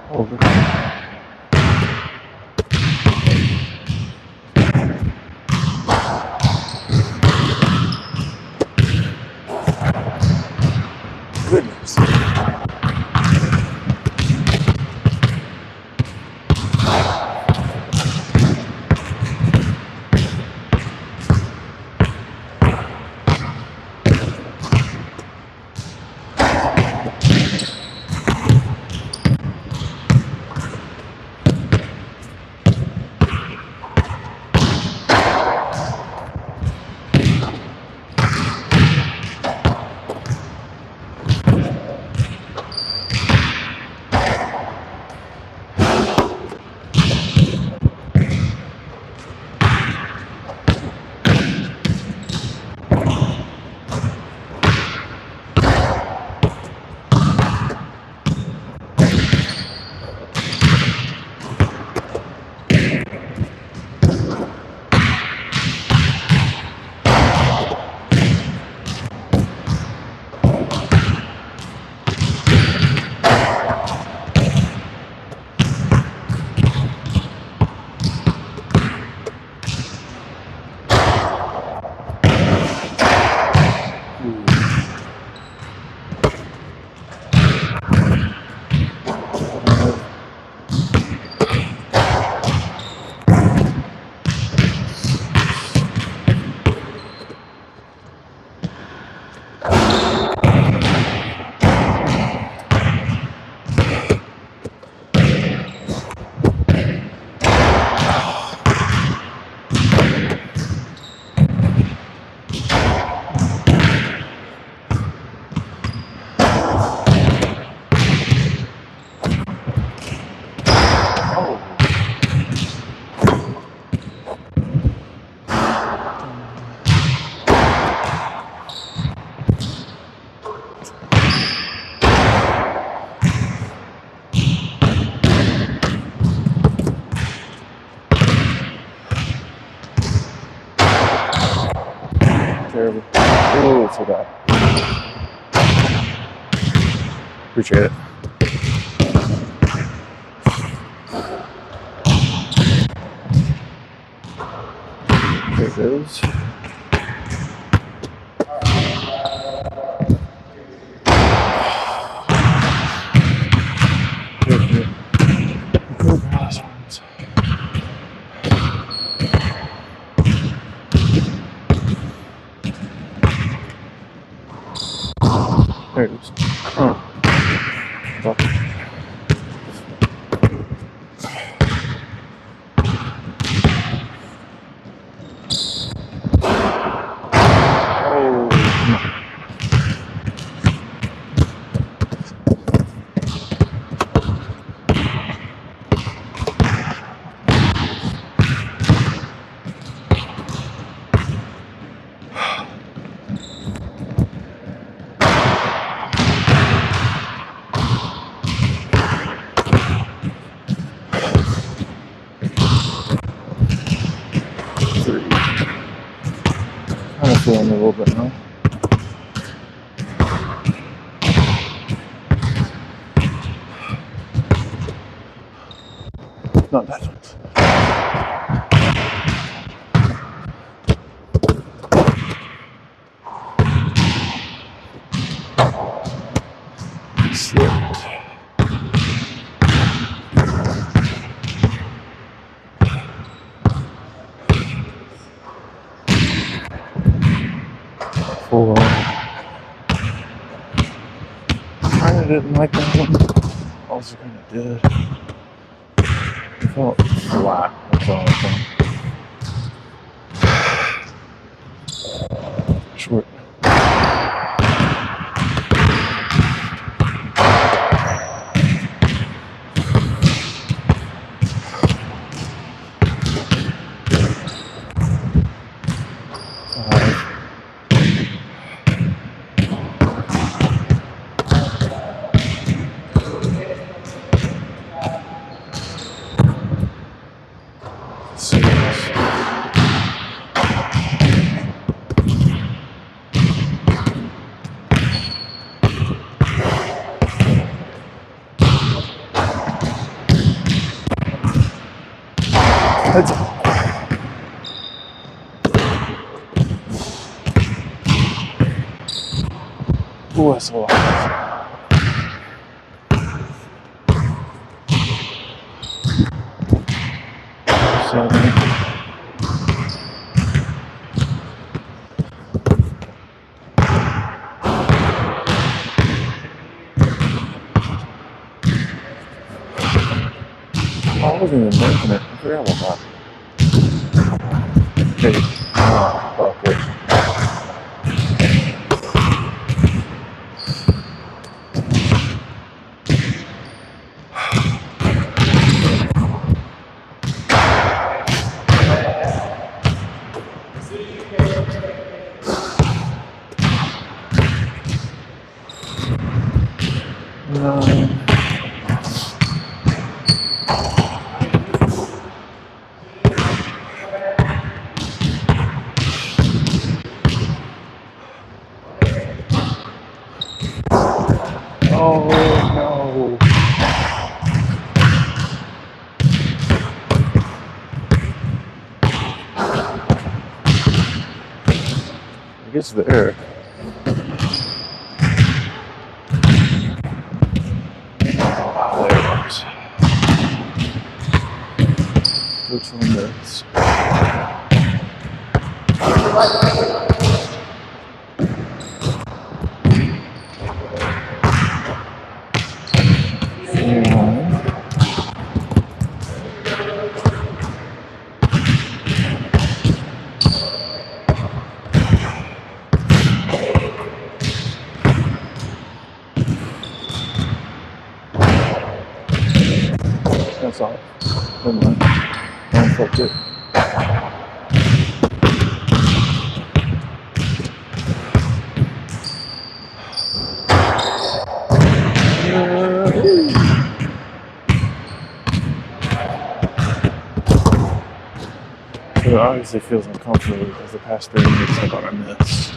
Over. Goodness. job. Appreciate it. There it is. There it is. Oh. Kind of feeling a little bit now. Not bad. Slipped. Full on. Kinda didn't like that one. Also kinda did. It felt flat. That's all I thought. Short. That's ooh, that's a lot. 7. I wasn't even making it. I forgot about that. Hey. Fuck it. Oh no. I guess there. There it is. Which one is? That's all. Never mind. Don't fuck it. It obviously feels uncomfortable because the past 30 minutes I thought I missed.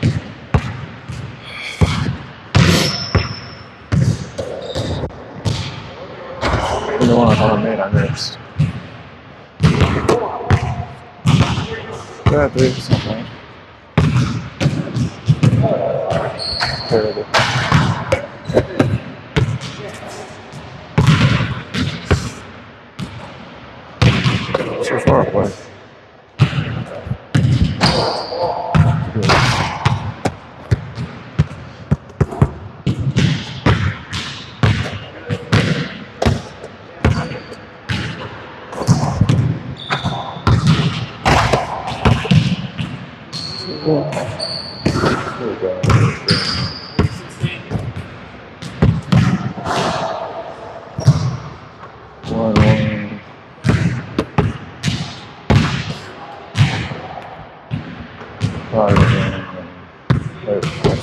Oh man, I missed. Yeah, 3 something. Terrible. So far away.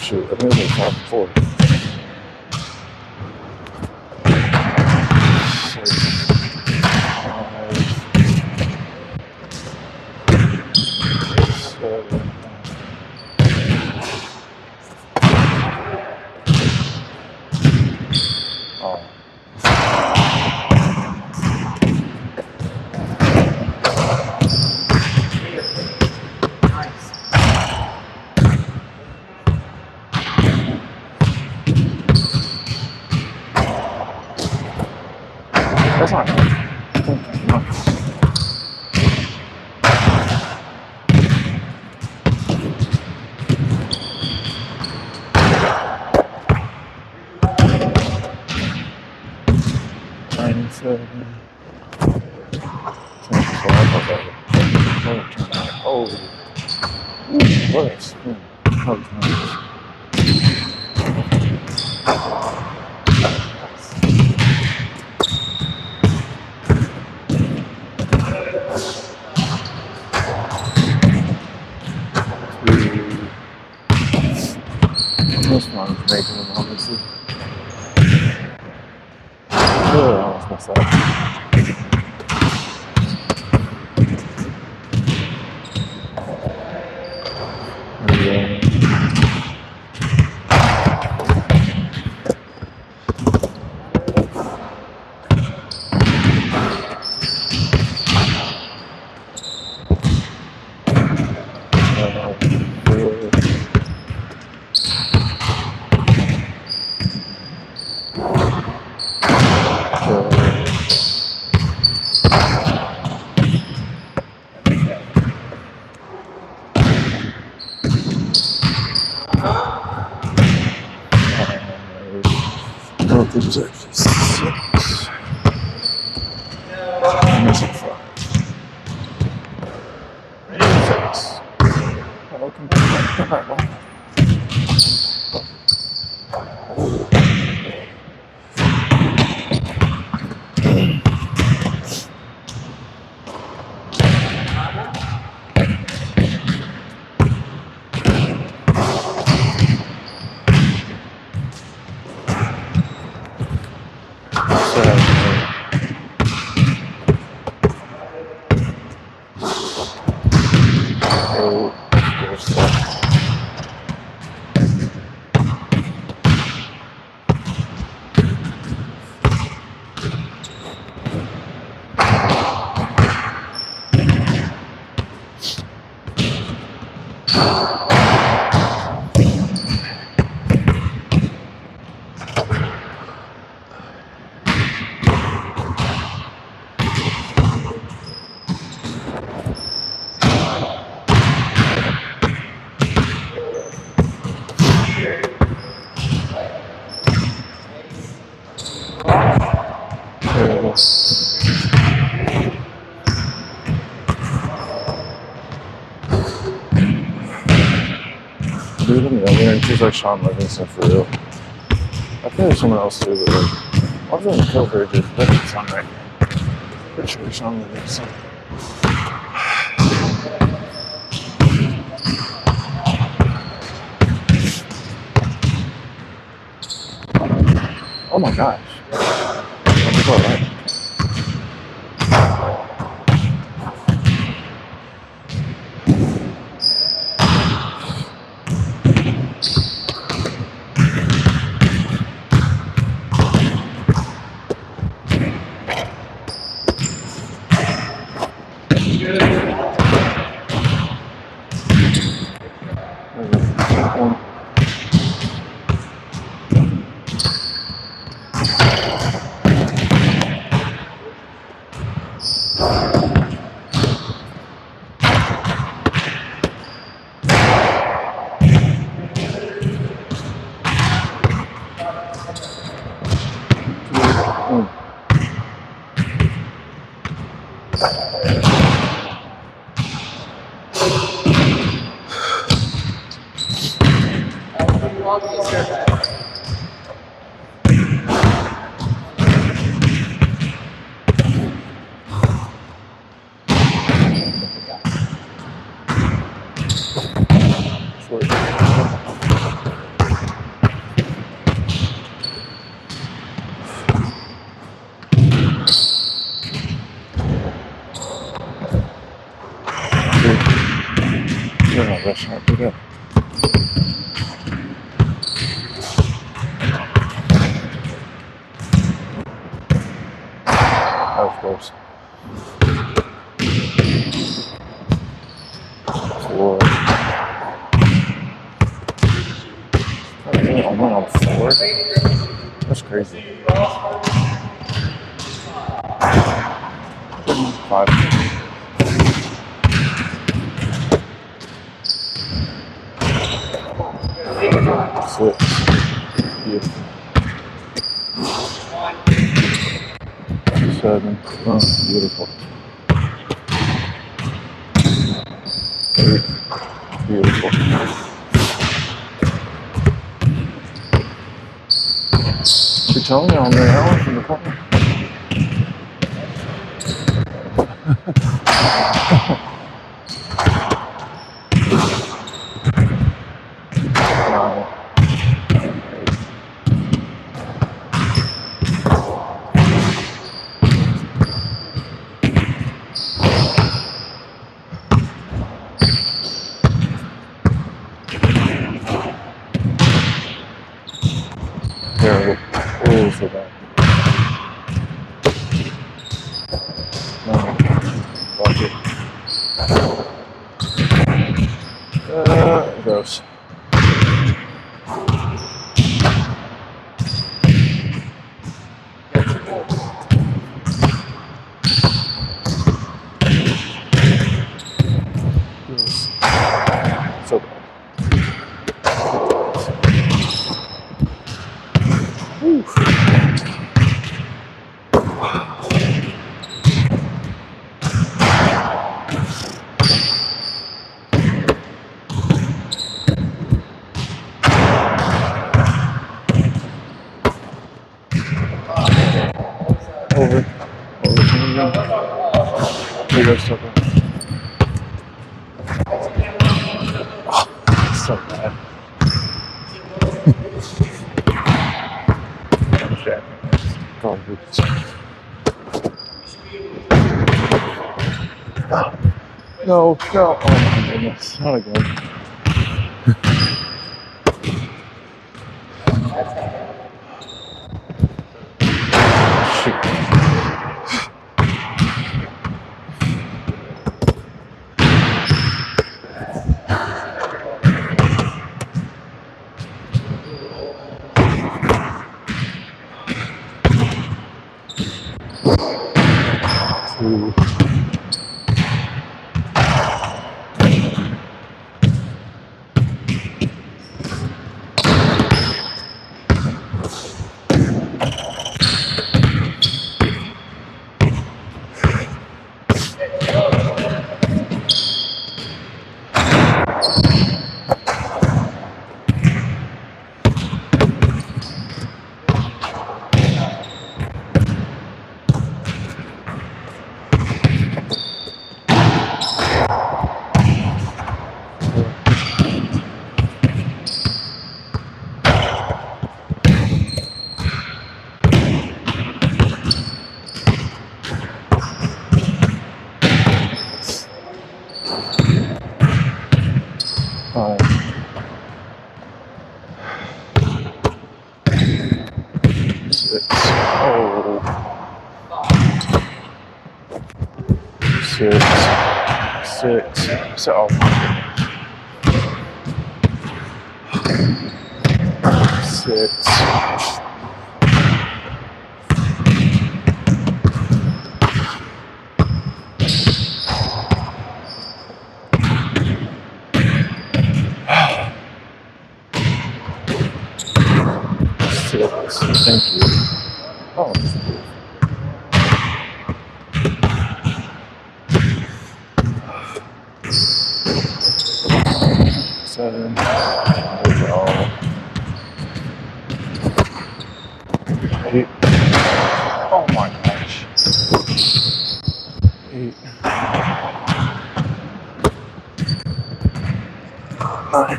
Shoot, I think it's top 4. That's not right. Oh, what a spin. This one's making them, honestly. Oh, I almost messed up. This is actually 6. I'm missing 5. 6. Oh, come on. Dude, I'm younger, she's like Sean Livingston for real. I feel like someone else too, but like, I was in the kill very good. That's Sean right now. Pretty sure Sean Livingston. Oh my gosh. That's all right. One. Yeah, that's not good. Of course. 4. Oh, man, I'm 4. That's crazy. 5. 6. Beautiful. 7. Oh, beautiful. 8. Beautiful. You're telling me I'm the house in the corner. Terrible. Oh, so bad. No. Watch it. Gross. So bad. Whew. Over. Here goes Tucker. Oh, so bad. Garbage. No, no. Oh my goodness. Not again. Shoot. Two. Oh. 6. 6. So, oh my goodness. 6. 6. Thank you. Oh, 7. Overall. 8. Oh my gosh. 8. 9.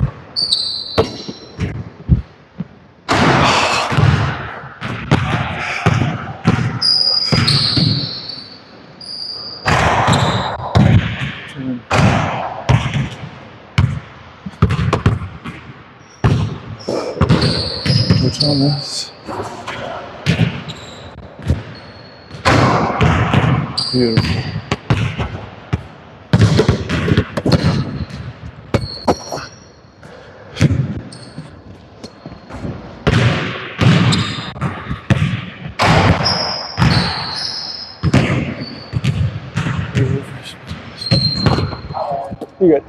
Which one is? Beautiful. You good.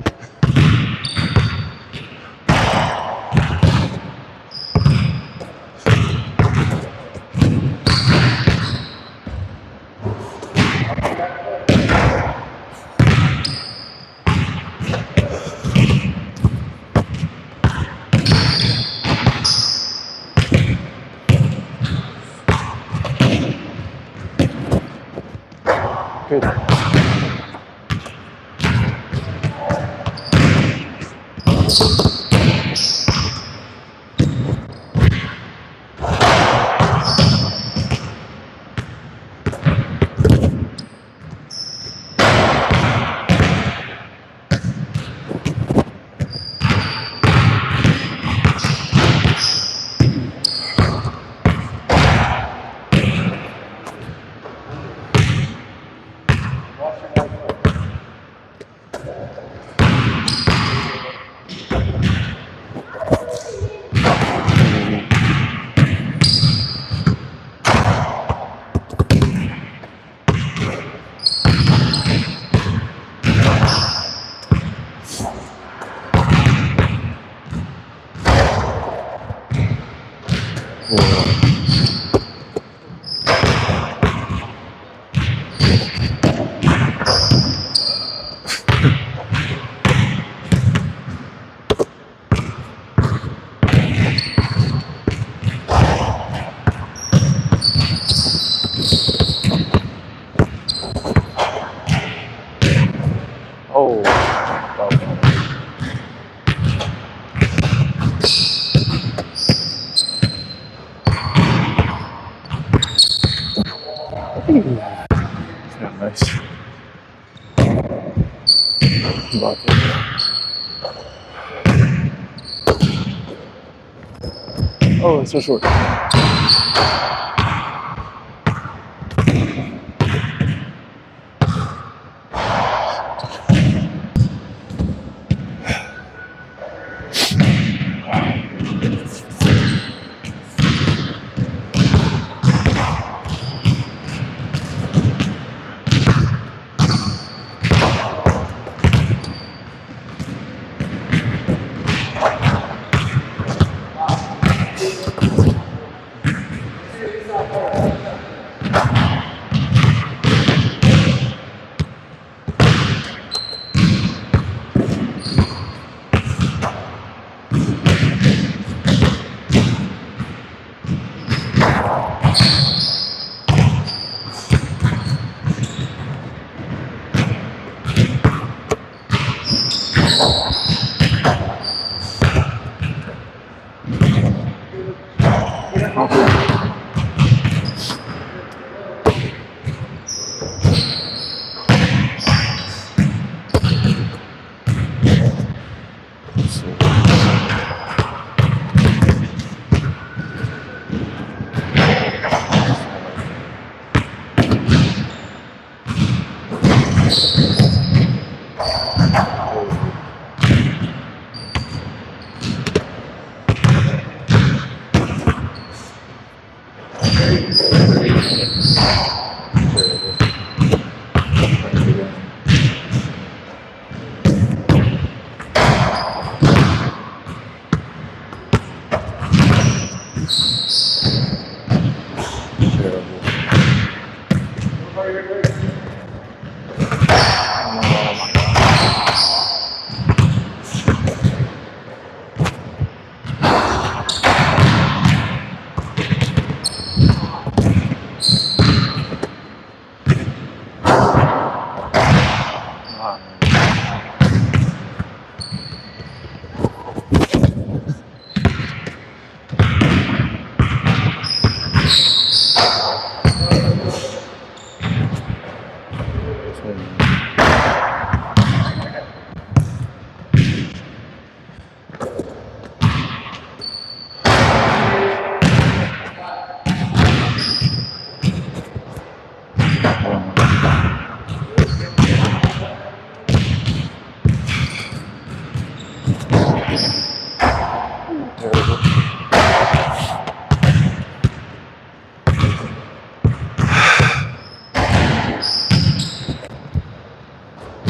Good. Oh, yeah, nice. Bucket. Oh, it's so short.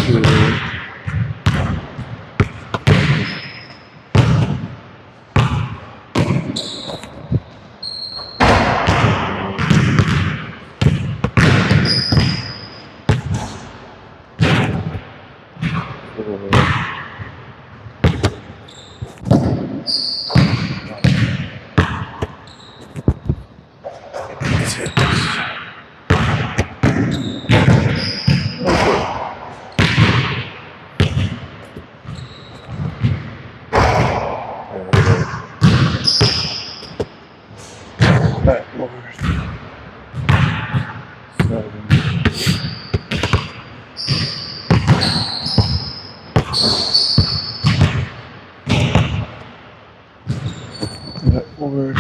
2. Backboard. 7. Backboard.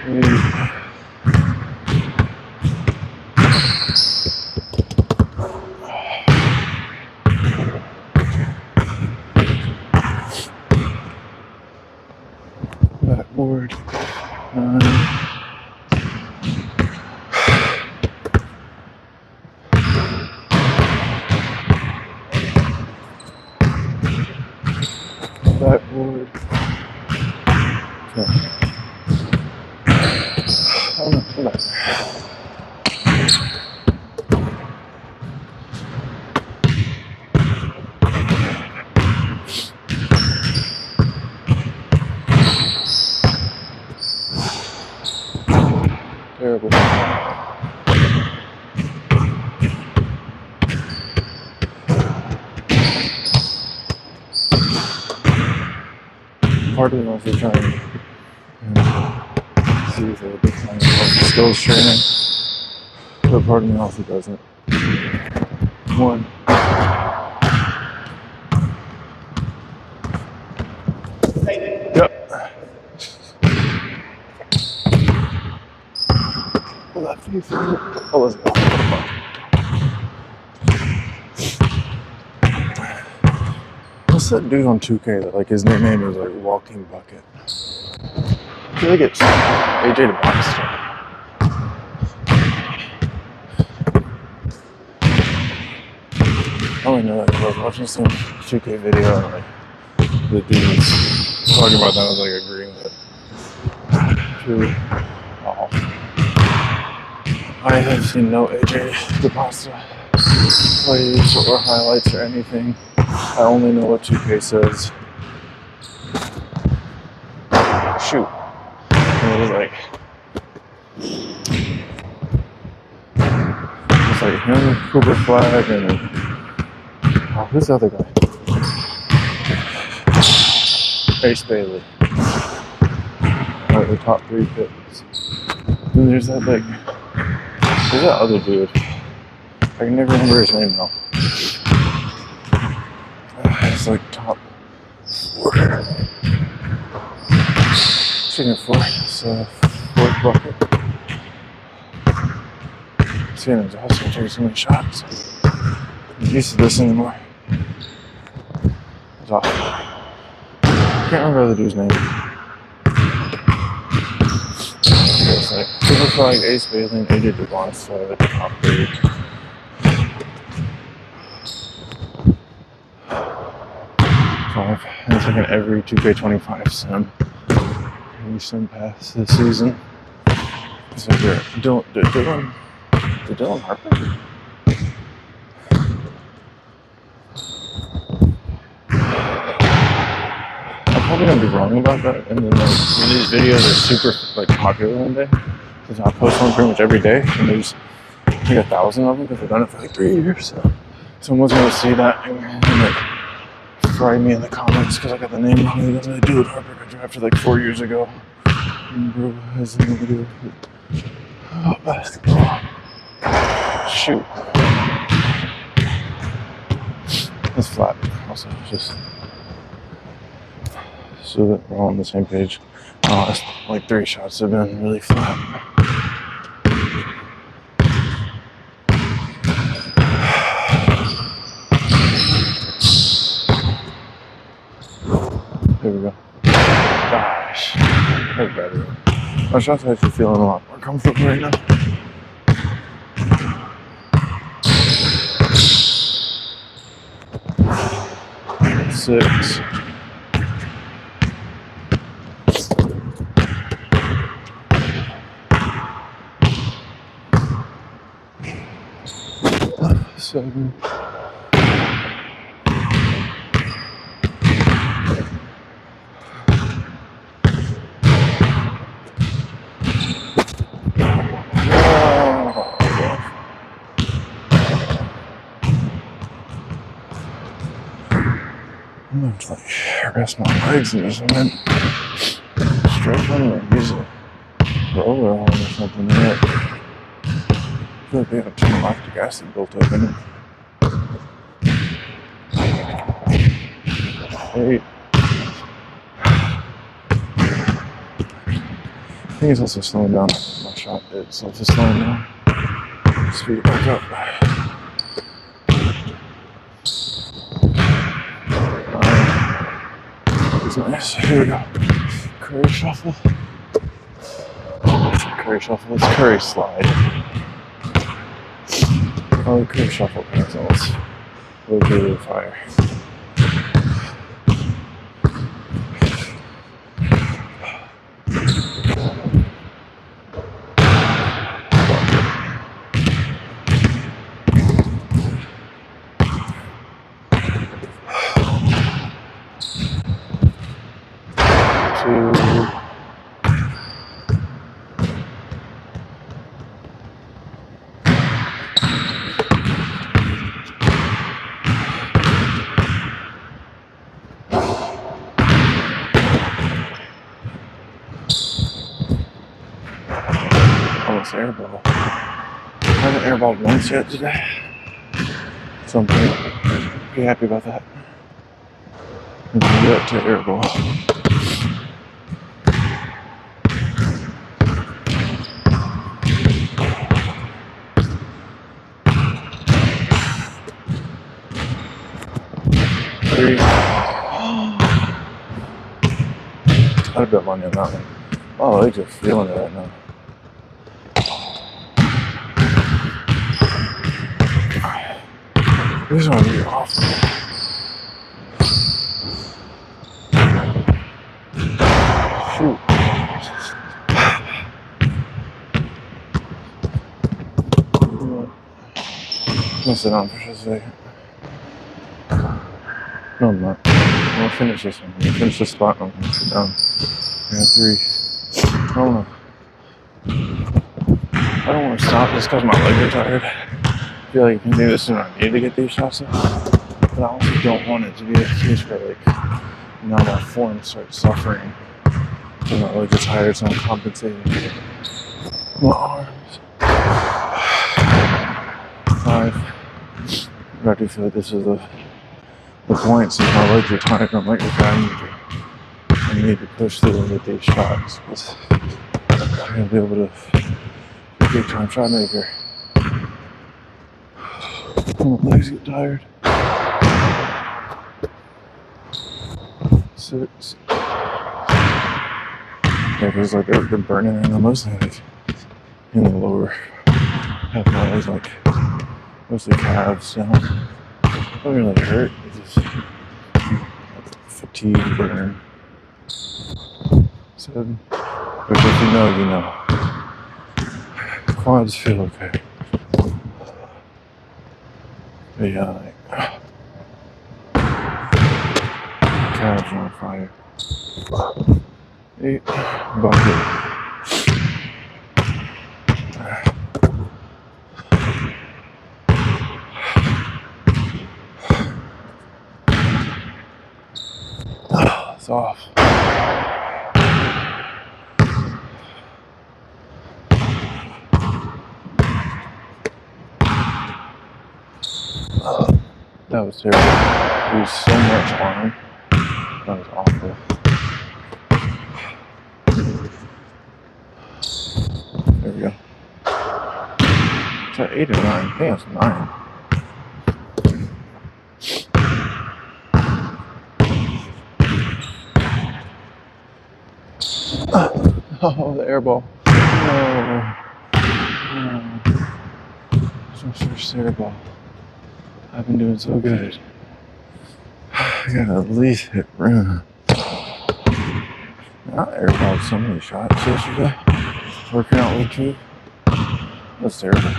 8. Backboard. 9. Backboard. 10. Oh no, come back. Terrible. Part of me wants to try and see if it'll be kind of skills training, but part of me also doesn't. 1. Yep. Lefty. Oh, let's go. What's that dude on 2K that like his nickname is like Walking Bucket? I feel like it's AJ DeBox. I only know that because I was watching some 2K video and like the dude was talking about that. I was like agreeing with it. 2. Oh. I have seen no AJ DeBox plays or highlights or anything. I only know what 2K says. Shoot. And it was like, it's like him, Cooper Flag, and then, oh, who's the other guy? Ace Bailey. Like the top 3 picks. And there's that like, there's that other dude. I can never remember his name though. It's like top 4. Shooting 4. It's 4th bucket. It's getting exhausting taking so many shots. I'm not used to this anymore. It's awesome. I can't remember the dude's name. It's like Cooper Flag, Ace Bailey, and AJ DeBox, so like the top 3. And it's like in every 2K25 sim. Every sim pass this season. It's like Dylan Harper? I'm probably gonna be wrong about that. And then like when these videos are super like popular one day, because I post one pretty much every day, and there's like 1,000 of them because I've done it for like 3 years. So someone's gonna see that and like fry me in the comments because I got the name wrong. It doesn't do it. Harper got drafted like 4 years ago. And bro has nothing to do with it. Oh, basketball. Shoot. It's flat. Also, just so that we're all on the same page. It's like 3 shots have been really flat. Here we go. Gosh. That's better. My shots are actually feeling a lot more comfortable right now. 6. Seven. I'm going to like rest my legs in just a minute. Stretch them or use a roller arm or something. I feel like they have a ton of lactic acid built up in it. 8. I think it's also slowing down. My shot itself is slowing down. Speed it back up. It's nice. Here we go. Curry shuffle. Curry shuffle. It's curry slide. Oh, the curry shuffle pencils. Will be the fire. Almost airball. I haven't airballed once yet today. So I'm pretty happy about that. I'm gonna get up to airball. Three. I'd have bet money on that one. Oh, they're just feeling it right now. This is gonna be awesome. Shoot. I'm gonna sit down for just a second. No, I'm not. I'm gonna finish this one. I'm gonna finish this spot and I'm gonna sit down. I got 3. I don't wanna stop just because my legs are tired. I feel like I can do this and I need to get these shots up. But I also don't want it to be a case where like now my form starts suffering. And my legs are tired, so I'm compensating my arms. 5. But I do feel like this is the point, since my legs are tired. I'm like, okay, I need to push through and get these shots. I'm gonna be able to be a big time shot maker. My legs get tired. 6. Yeah, because like they're burning and I'm mostly like in the lower half of my legs, like mostly calves down. It don't really hurt. It's just fatigue, burn. 7. But if you know, you know. Quads feel okay. But yeah, like calves are on fire. 8. Bucket. It's off. That was terrible. It was so much arm. That was awful. There we go. Is that 8 or 9? I think it's 9. Oh, the air ball. No. It's my first air ball. I've been doing so good. I gotta at least hit rim. I airballed so many shots yesterday. Working out with you. That's terrible.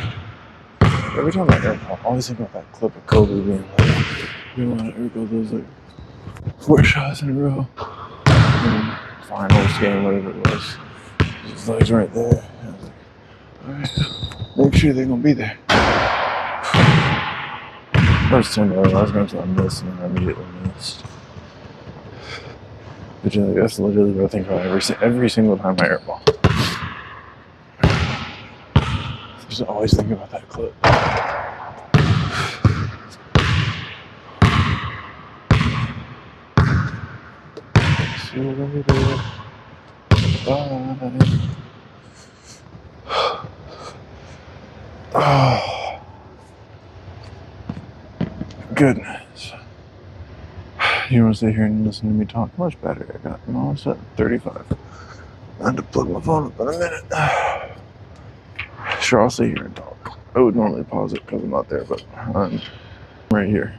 Every time I airball, I always think about that clip of Kobe being like, you want to airball those like 4 shots in a row. And finals game, whatever it was. His legs right there. I was like, alright, make sure they're gonna be there. First 10 I was going to miss and I immediately missed. But yeah, that's literally what I think about every single time I airball. Just always thinking about that clip. See you later. Bye. Oh, goodness. You want to sit here and listen to me talk? How much battery I got? No, it's at 35. I had to plug my phone up in a minute. Sure, I'll sit here and talk. I would normally pause it because I'm not there, but I'm right here.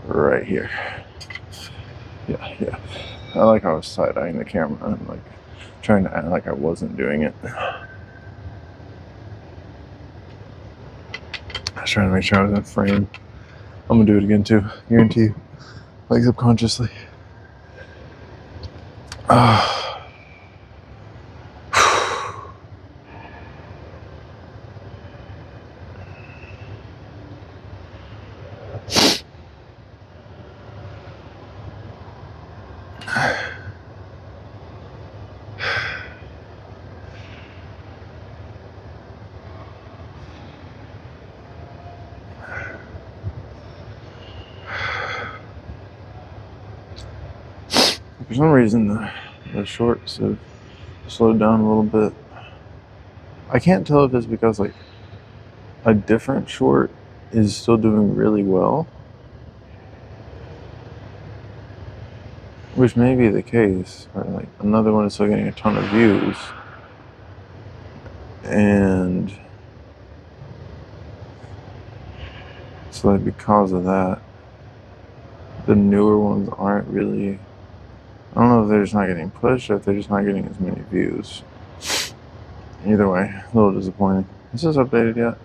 Right here. Yeah. I like how I was side-eyeing the camera and like trying to act like I wasn't doing it. I was trying to make sure I was in frame. I'm gonna do it again too, guarantee you. Like subconsciously. For some reason, the shorts have slowed down a little bit. I can't tell if it's because like a different short is still doing really well, which may be the case, or like another one is still getting a ton of views, and so like because of that, the newer ones aren't really. I don't know if they're just not getting pushed or if they're just not getting as many views. Either way, a little disappointing. Is this updated yet?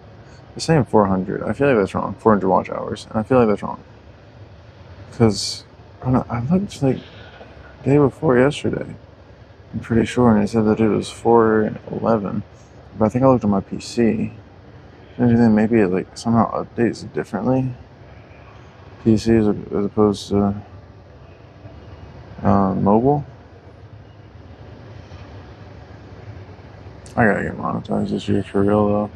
It's saying 400. I feel like that's wrong. 400 watch hours. And I feel like that's wrong. Because I looked like the day before yesterday. I'm pretty sure. And it said that it was 411. But I think I looked at my PC. And then maybe it like somehow updates differently. PC as opposed to mobile. I gotta get monetized this year for real though.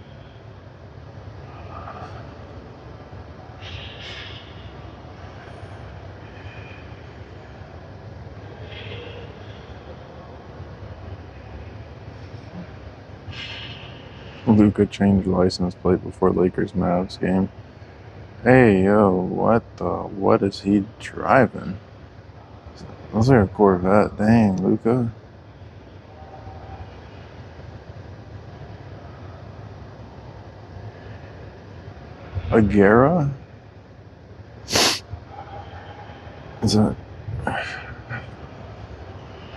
Luka changed license plate before Lakers Mavs game. Hey yo, what is he driving? Looks like a Corvette. Dang, Luka. Agera? Is that what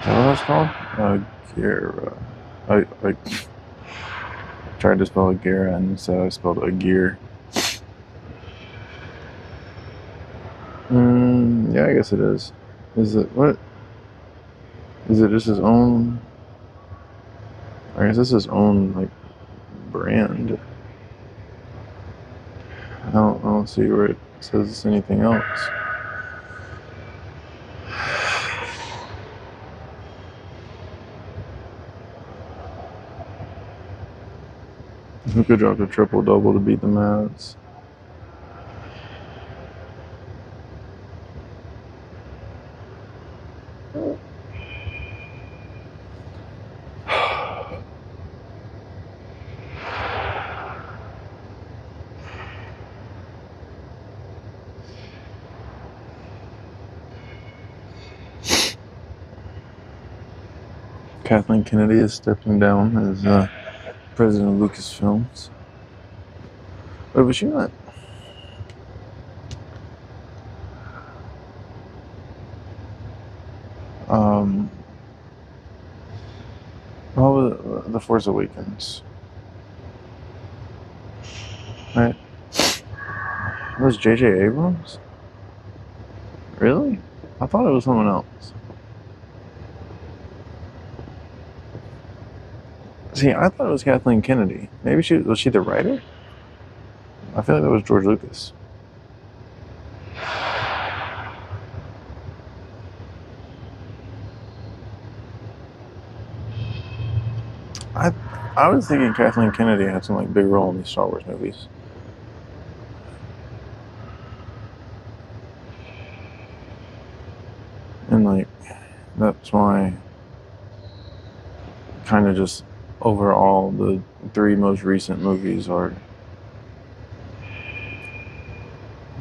that's called? Agera. I tried to spell Agera and instead I spelled Agear. Yeah, I guess it is. Is it what? Is it just his own? I guess it's his own like brand. I don't see where it says anything else. Who could drop a triple-double to beat the Mavs? Kathleen Kennedy is stepping down as president of Lucasfilms. Wait, was she not? Well, The Force Awakens. Right? It was J.J. Abrams? Really? I thought it was someone else. See, I thought it was Kathleen Kennedy. Maybe was she the writer? I feel like that was George Lucas. I was thinking Kathleen Kennedy had some like big role in these Star Wars movies. And like that's why kind of just overall the 3 most recent movies are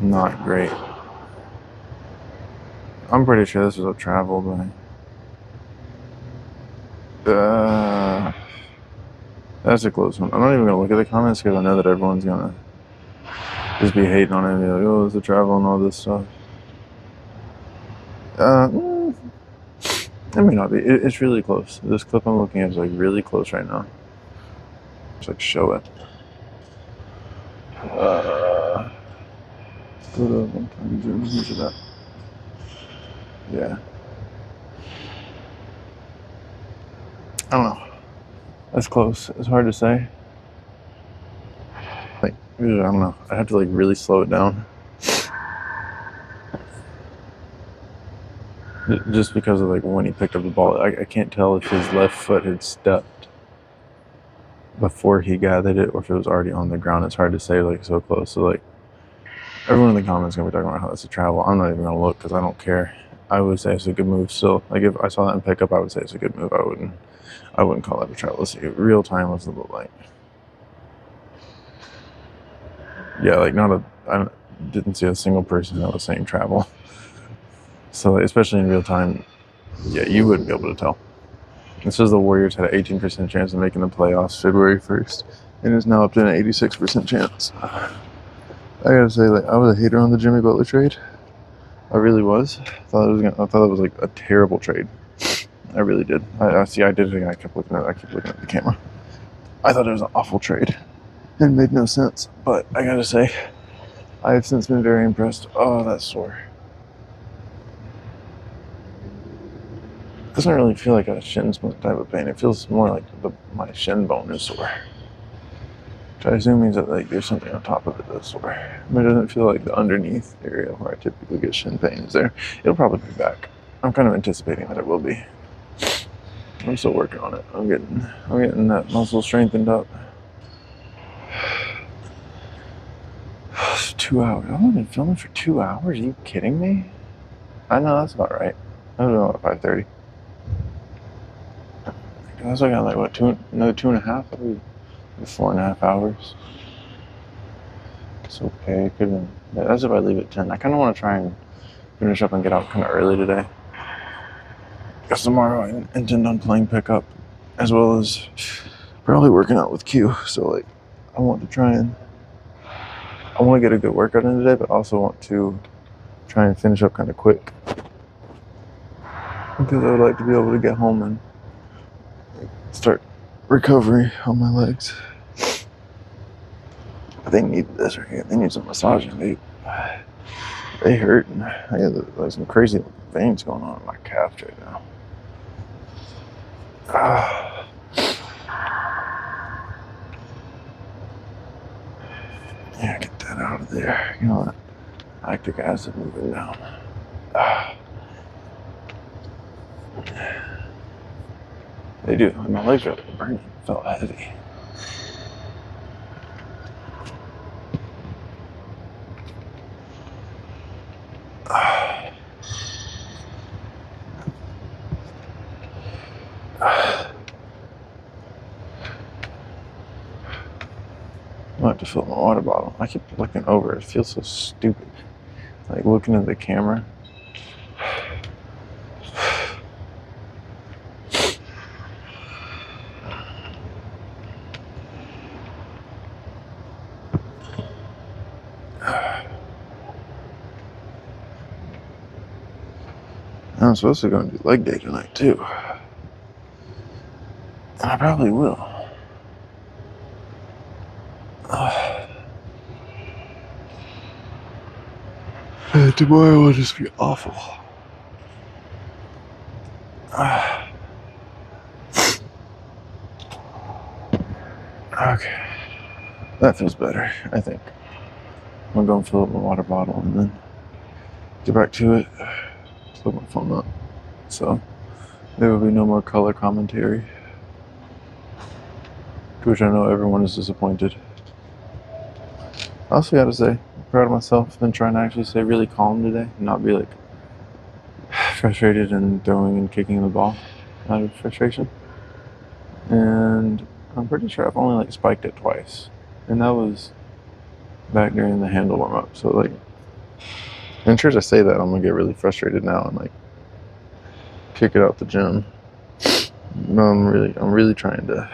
not great. I'm pretty sure this was a travel by that's a close one. I'm not even gonna look at the comments because I know that everyone's gonna just be hating on it and be like, oh, it's a travel and all this stuff. It may not be. It's really close. This clip I'm looking at is like really close right now. Just like show it. Go to one time zoom. Use that. Yeah. I don't know. That's close. It's hard to say. Like, I don't know. I have to like really slow it down. Just because of like when he picked up the ball. I can't tell if his left foot had stepped before he gathered it or if it was already on the ground. It's hard to say like so close. So like everyone in the comments is gonna be talking about how that's a travel. I'm not even gonna look because I don't care. I would say it's a good move still. Like if I saw that in pickup, I would say it's a good move. I wouldn't call that a travel. Let's see. Real time was a little like, yeah, like I didn't see a single person that was saying travel. So especially in real time, yeah, you wouldn't be able to tell. It says the Warriors had an 18% chance of making the playoffs February 1st, and is now up to an 86% chance. I gotta say, like, I was a hater on the Jimmy Butler trade. I really was. I thought it was like a terrible trade. I really did. I did it again. I kept looking at the camera. I thought it was an awful trade. It made no sense. But I gotta say, I have since been very impressed. Oh, that's sore. It doesn't really feel like a shin splint type of pain. It feels more like my shin bone is sore. Which I assume means that like there's something on top of it that's sore. But it doesn't feel like the underneath area where I typically get shin pain is there. It'll probably be back. I'm kind of anticipating that it will be. I'm still working on it. I'm getting that muscle strengthened up. 2 hours. I've only been filming for 2 hours. Are you kidding me? I know that's about right. I was about 5:30. I also got like what another 2.5, maybe 4.5 hours. It's okay. Could have been. That's if I leave at 10. I kind of want to try and finish up and get out kind of early today. Because tomorrow I intend on playing pickup, as well as probably working out with Q. So like, I want to get a good workout in today, but also want to try and finish up kind of quick. Because I would like to be able to get home and start recovery on my legs. They need this right here. They need some massaging. They hurt. And I got like some crazy veins going on in my calf right now. Yeah, get that out of there. You know what? Lactic acid moving down. They do. My legs are burning. It felt heavy. I have to fill my water bottle. I keep looking over. It feels so stupid. Like looking at the camera. I'm supposed to go and do leg day tonight too. And I probably will. Tomorrow will just be awful. Okay. That feels better, I think. I'm gonna go and fill up my water bottle and then get back to it. Put my phone up. So there will be no more color commentary. To which I know everyone is disappointed. I also gotta say, I'm proud of myself. I've been trying to actually stay really calm today and not be like frustrated and throwing and kicking the ball out of frustration. And I'm pretty sure I've only like spiked it twice. And that was back during the handle warm up. So like, I'm sure as I say that, I'm gonna get really frustrated now and like kick it out the gym. No, I'm really trying to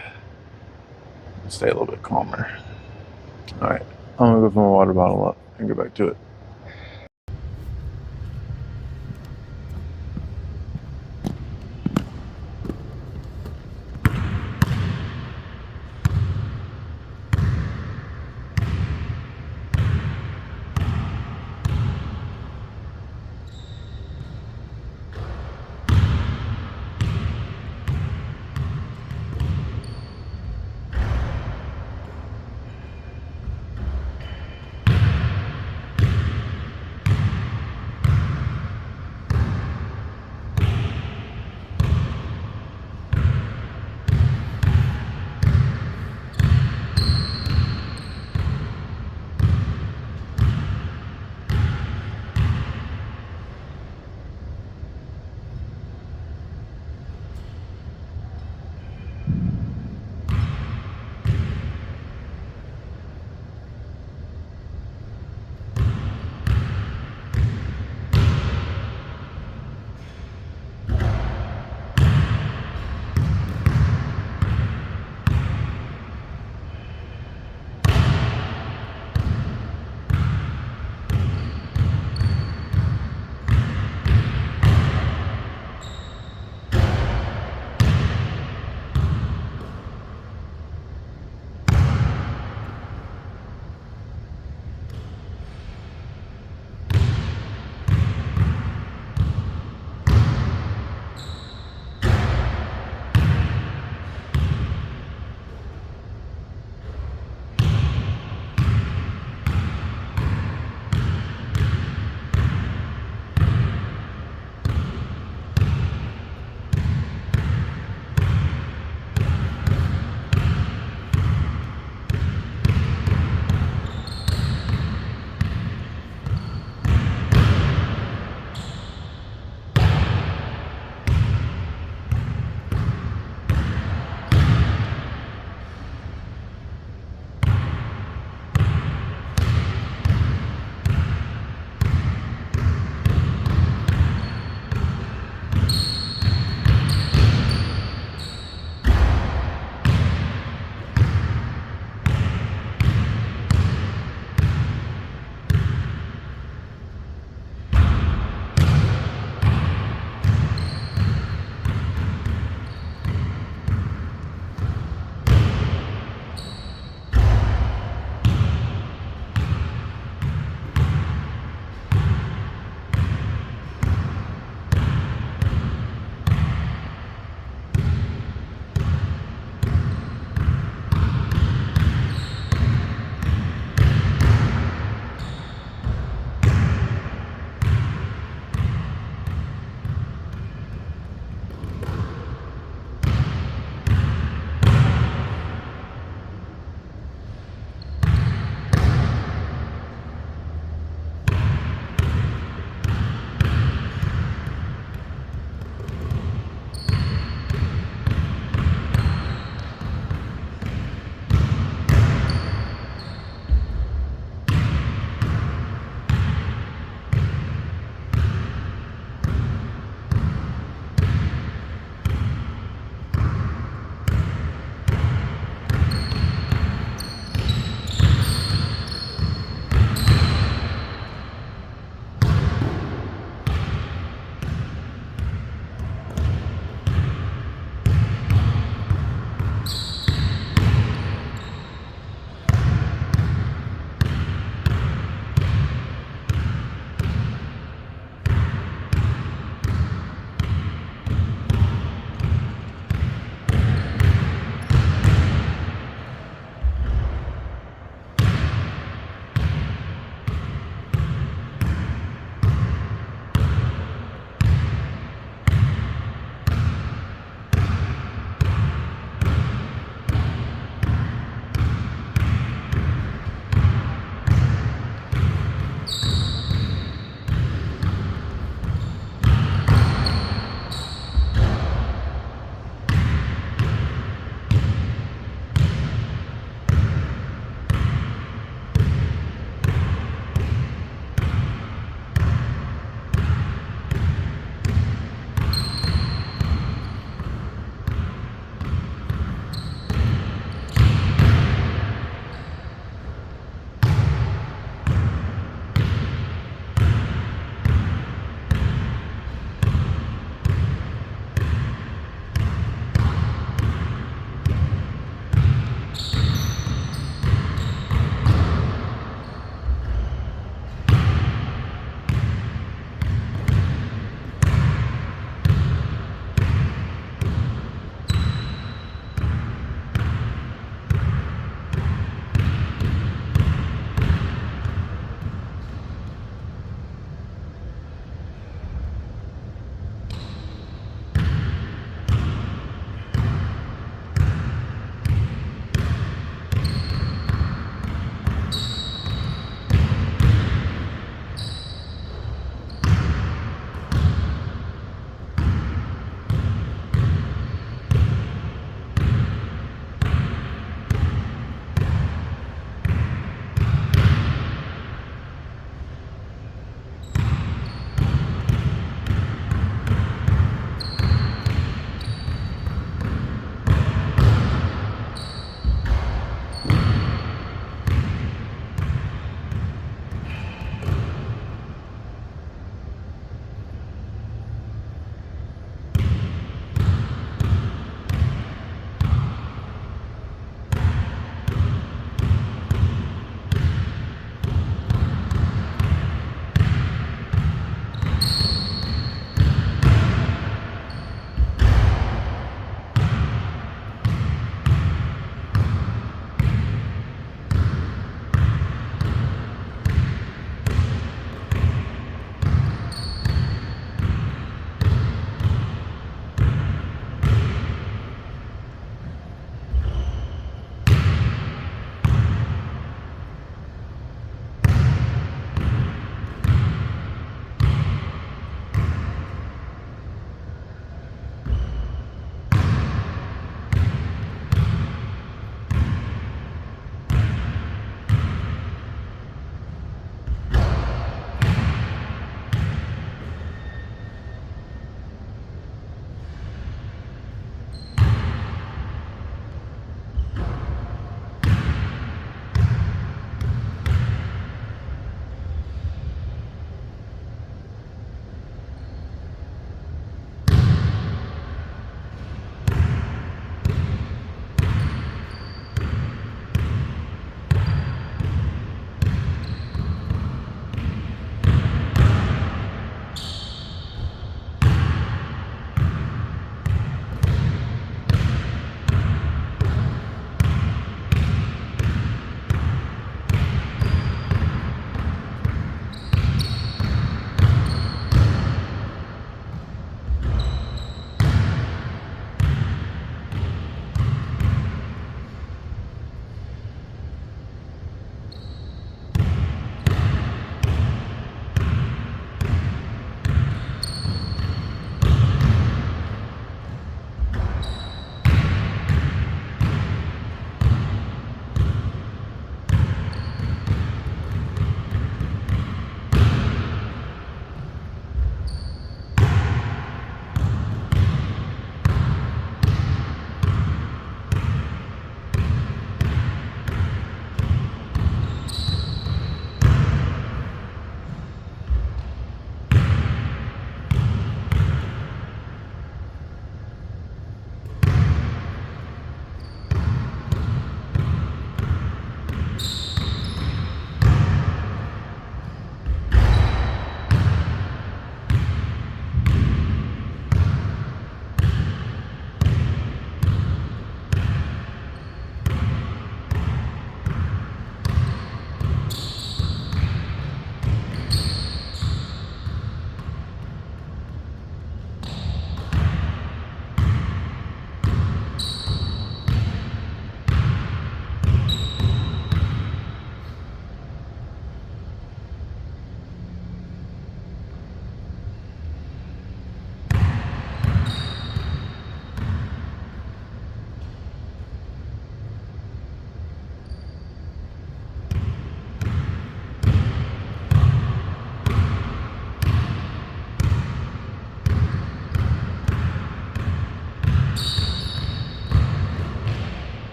stay a little bit calmer. All right, I'm gonna go fill my water bottle up and get back to it.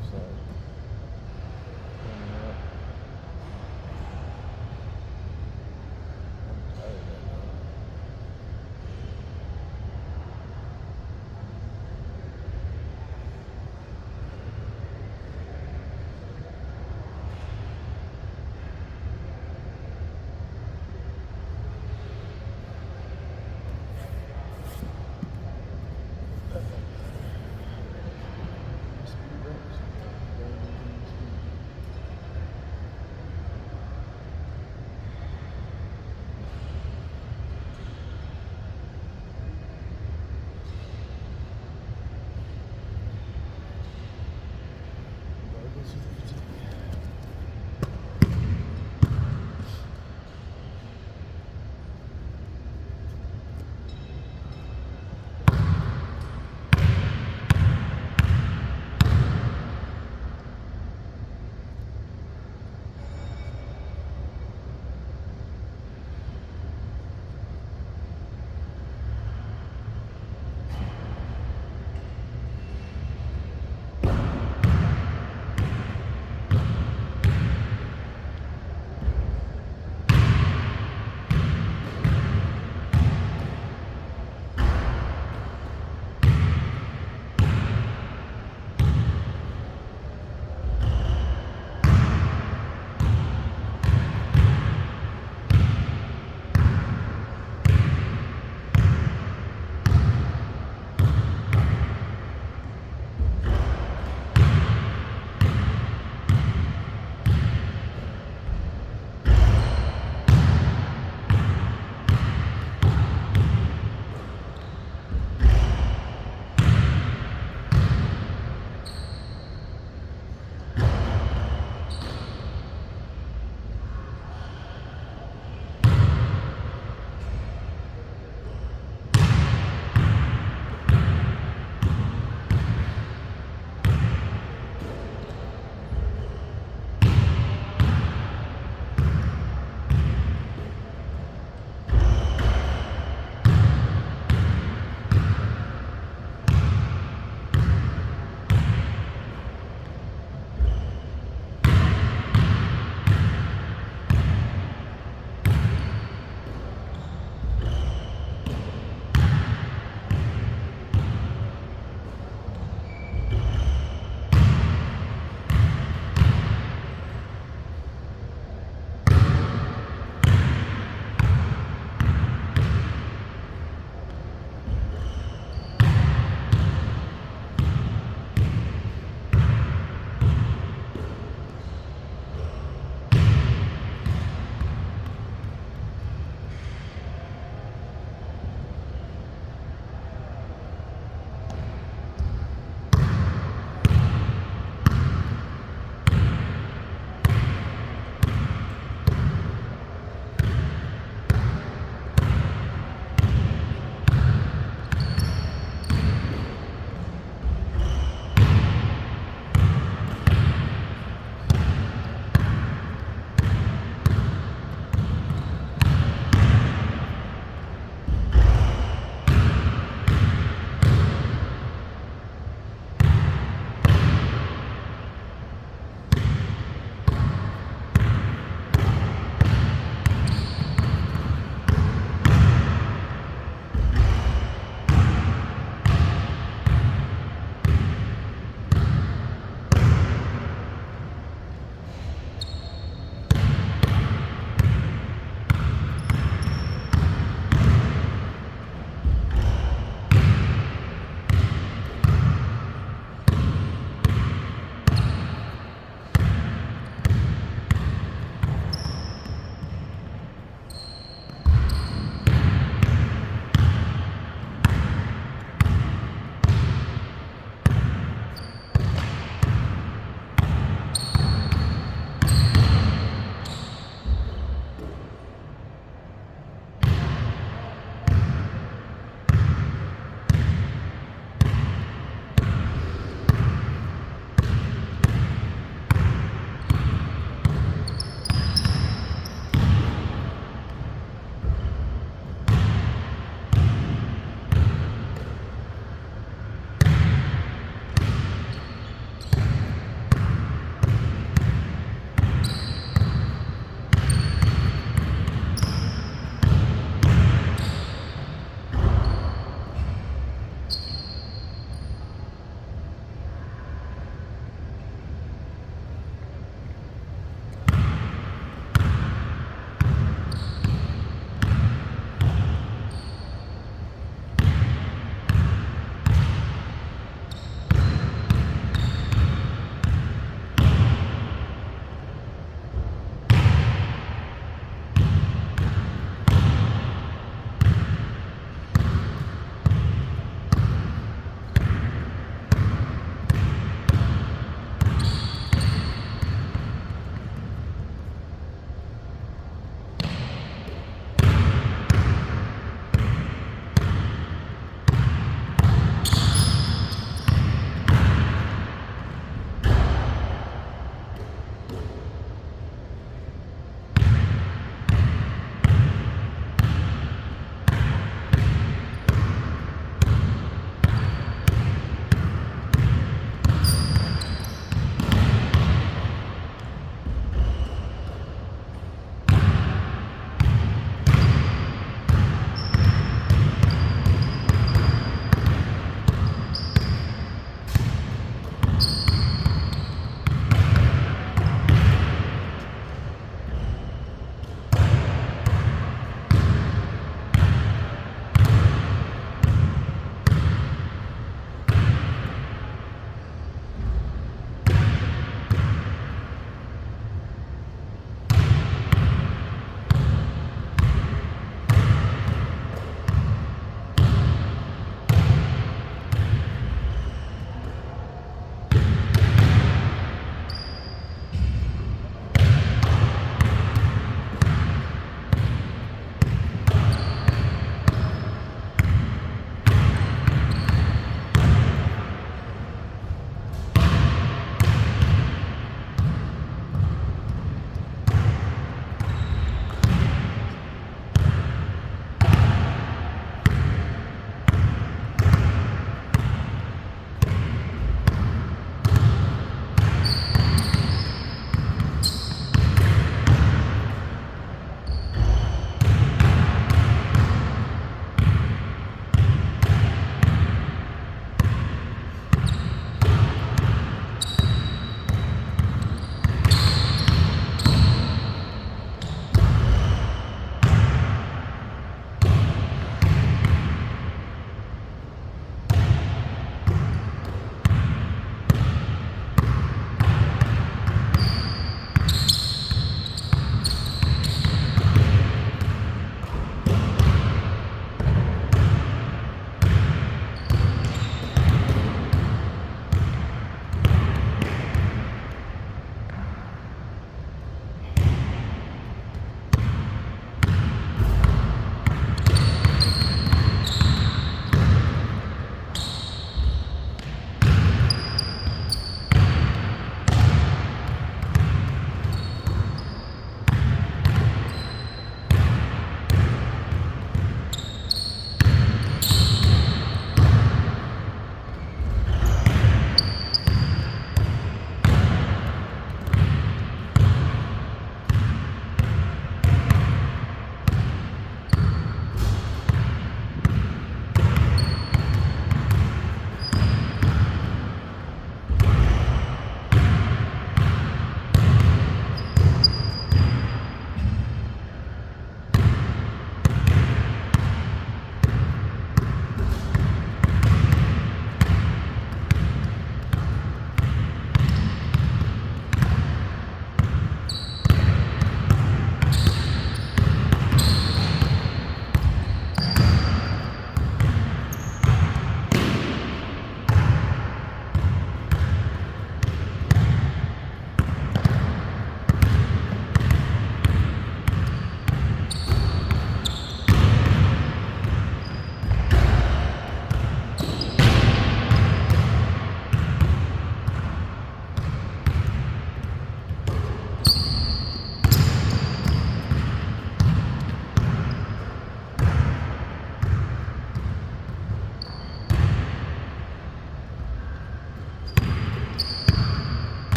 left side. Coming up. I'm tired right now. Speed reps.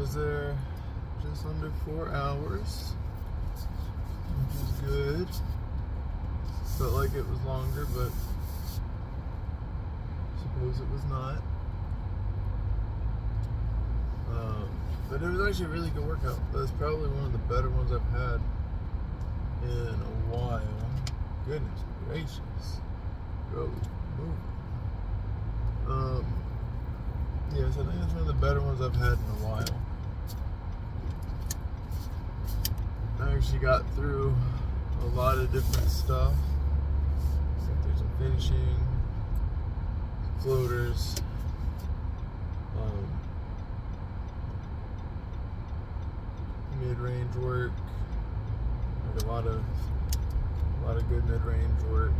was there just under 4 hours, which is good. Felt like it was longer, but suppose it was not. But it was actually a really good workout. That's probably one of the better ones I've had in a while. Goodness gracious. Go move. Yes, I think it's one of the better ones I've had in a while. I actually got through a lot of different stuff. Got through some finishing, some floaters, mid-range work, like a lot of good mid-range work,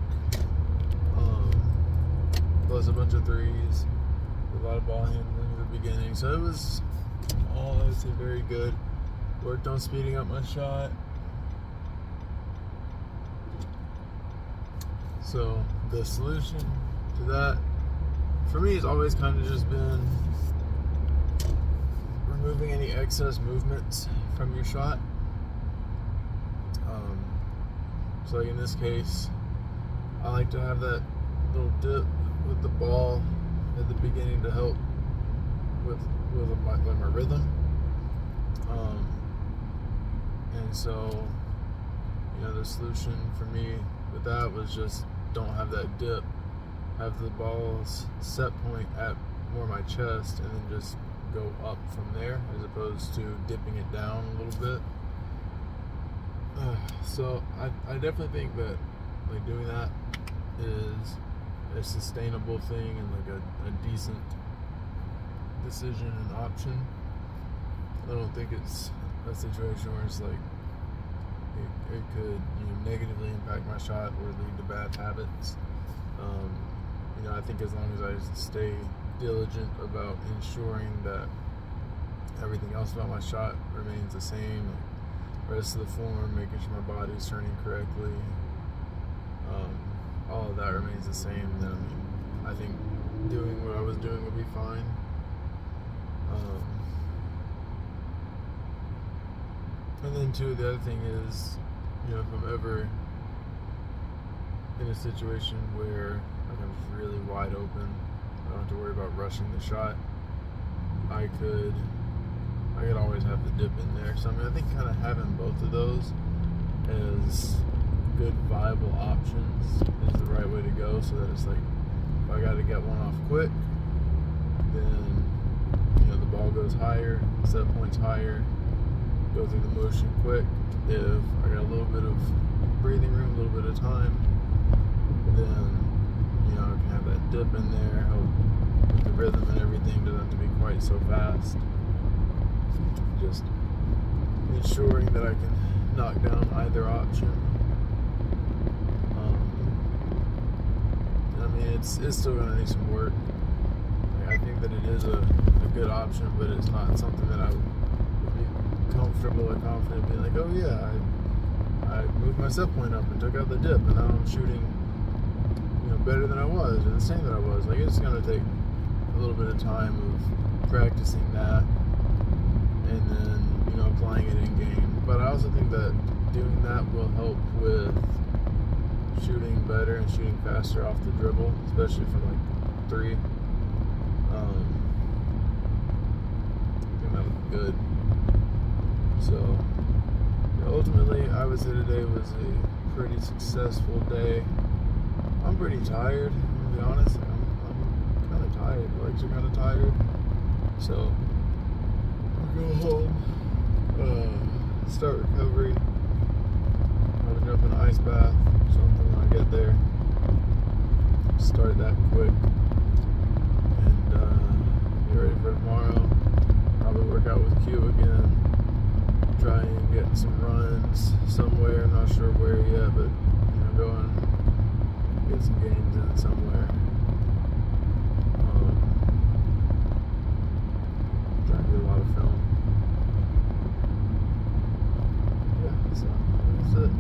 plus a bunch of threes, a lot of ball handling at the beginning. So it was all, I would say, very good. Worked on speeding up my shot. So the solution to that, for me, has always kind of just been removing any excess movements from your shot. So like in this case, I like to have that little dip with the ball at the beginning to help with my rhythm. And so, the solution for me with that was just don't have that dip. Have the ball's set point at more my chest and then just go up from there as opposed to dipping it down a little bit. So I definitely think that like doing that is a sustainable thing and like a decent decision and option. I don't think it's a situation where it's like it could negatively impact my shot or lead to bad habits. I think as long as I stay diligent about ensuring that everything else about my shot remains the same, like rest of the form, making sure my body's turning correctly, all of that remains the same, then I think doing what I was doing would be fine. And then too, the other thing is, if I'm ever in a situation where like I'm just really wide open, I don't have to worry about rushing the shot, I could always have the dip in there. So I think kind of having both of those as good viable options is the right way to go, so that it's like if I got to get one off quick, then the ball goes higher, set points higher, go through the motion quick. If I got a little bit of breathing room, a little bit of time, then I can have that dip in there, help with the rhythm and everything doesn't have to be quite so fast. Just ensuring that I can knock down either option. It's still gonna need some work. I think that it is a good option, but it's not something that I would be comfortable or confident being like, oh yeah, I moved my set point up and took out the dip, and now I'm shooting, better than I was, or the same that I was. Like, it's gonna take a little bit of time of practicing that, and then applying it in game. But I also think that doing that will help with shooting better and shooting faster off the dribble, especially from like three. I think that would be good. So ultimately, I would say today was a pretty successful day. I'm pretty tired, to be honest. I'm kind of tired. Legs are kind of tired. So I'll go home, start recovery. I'll jump in an ice bath or something when I get there. Start that quick. And get ready for tomorrow. Probably work out with Q again. Try and get some runs somewhere. I'm not sure where yet, but go and get some games in somewhere. Try and get a lot of film. Yeah, so that's it.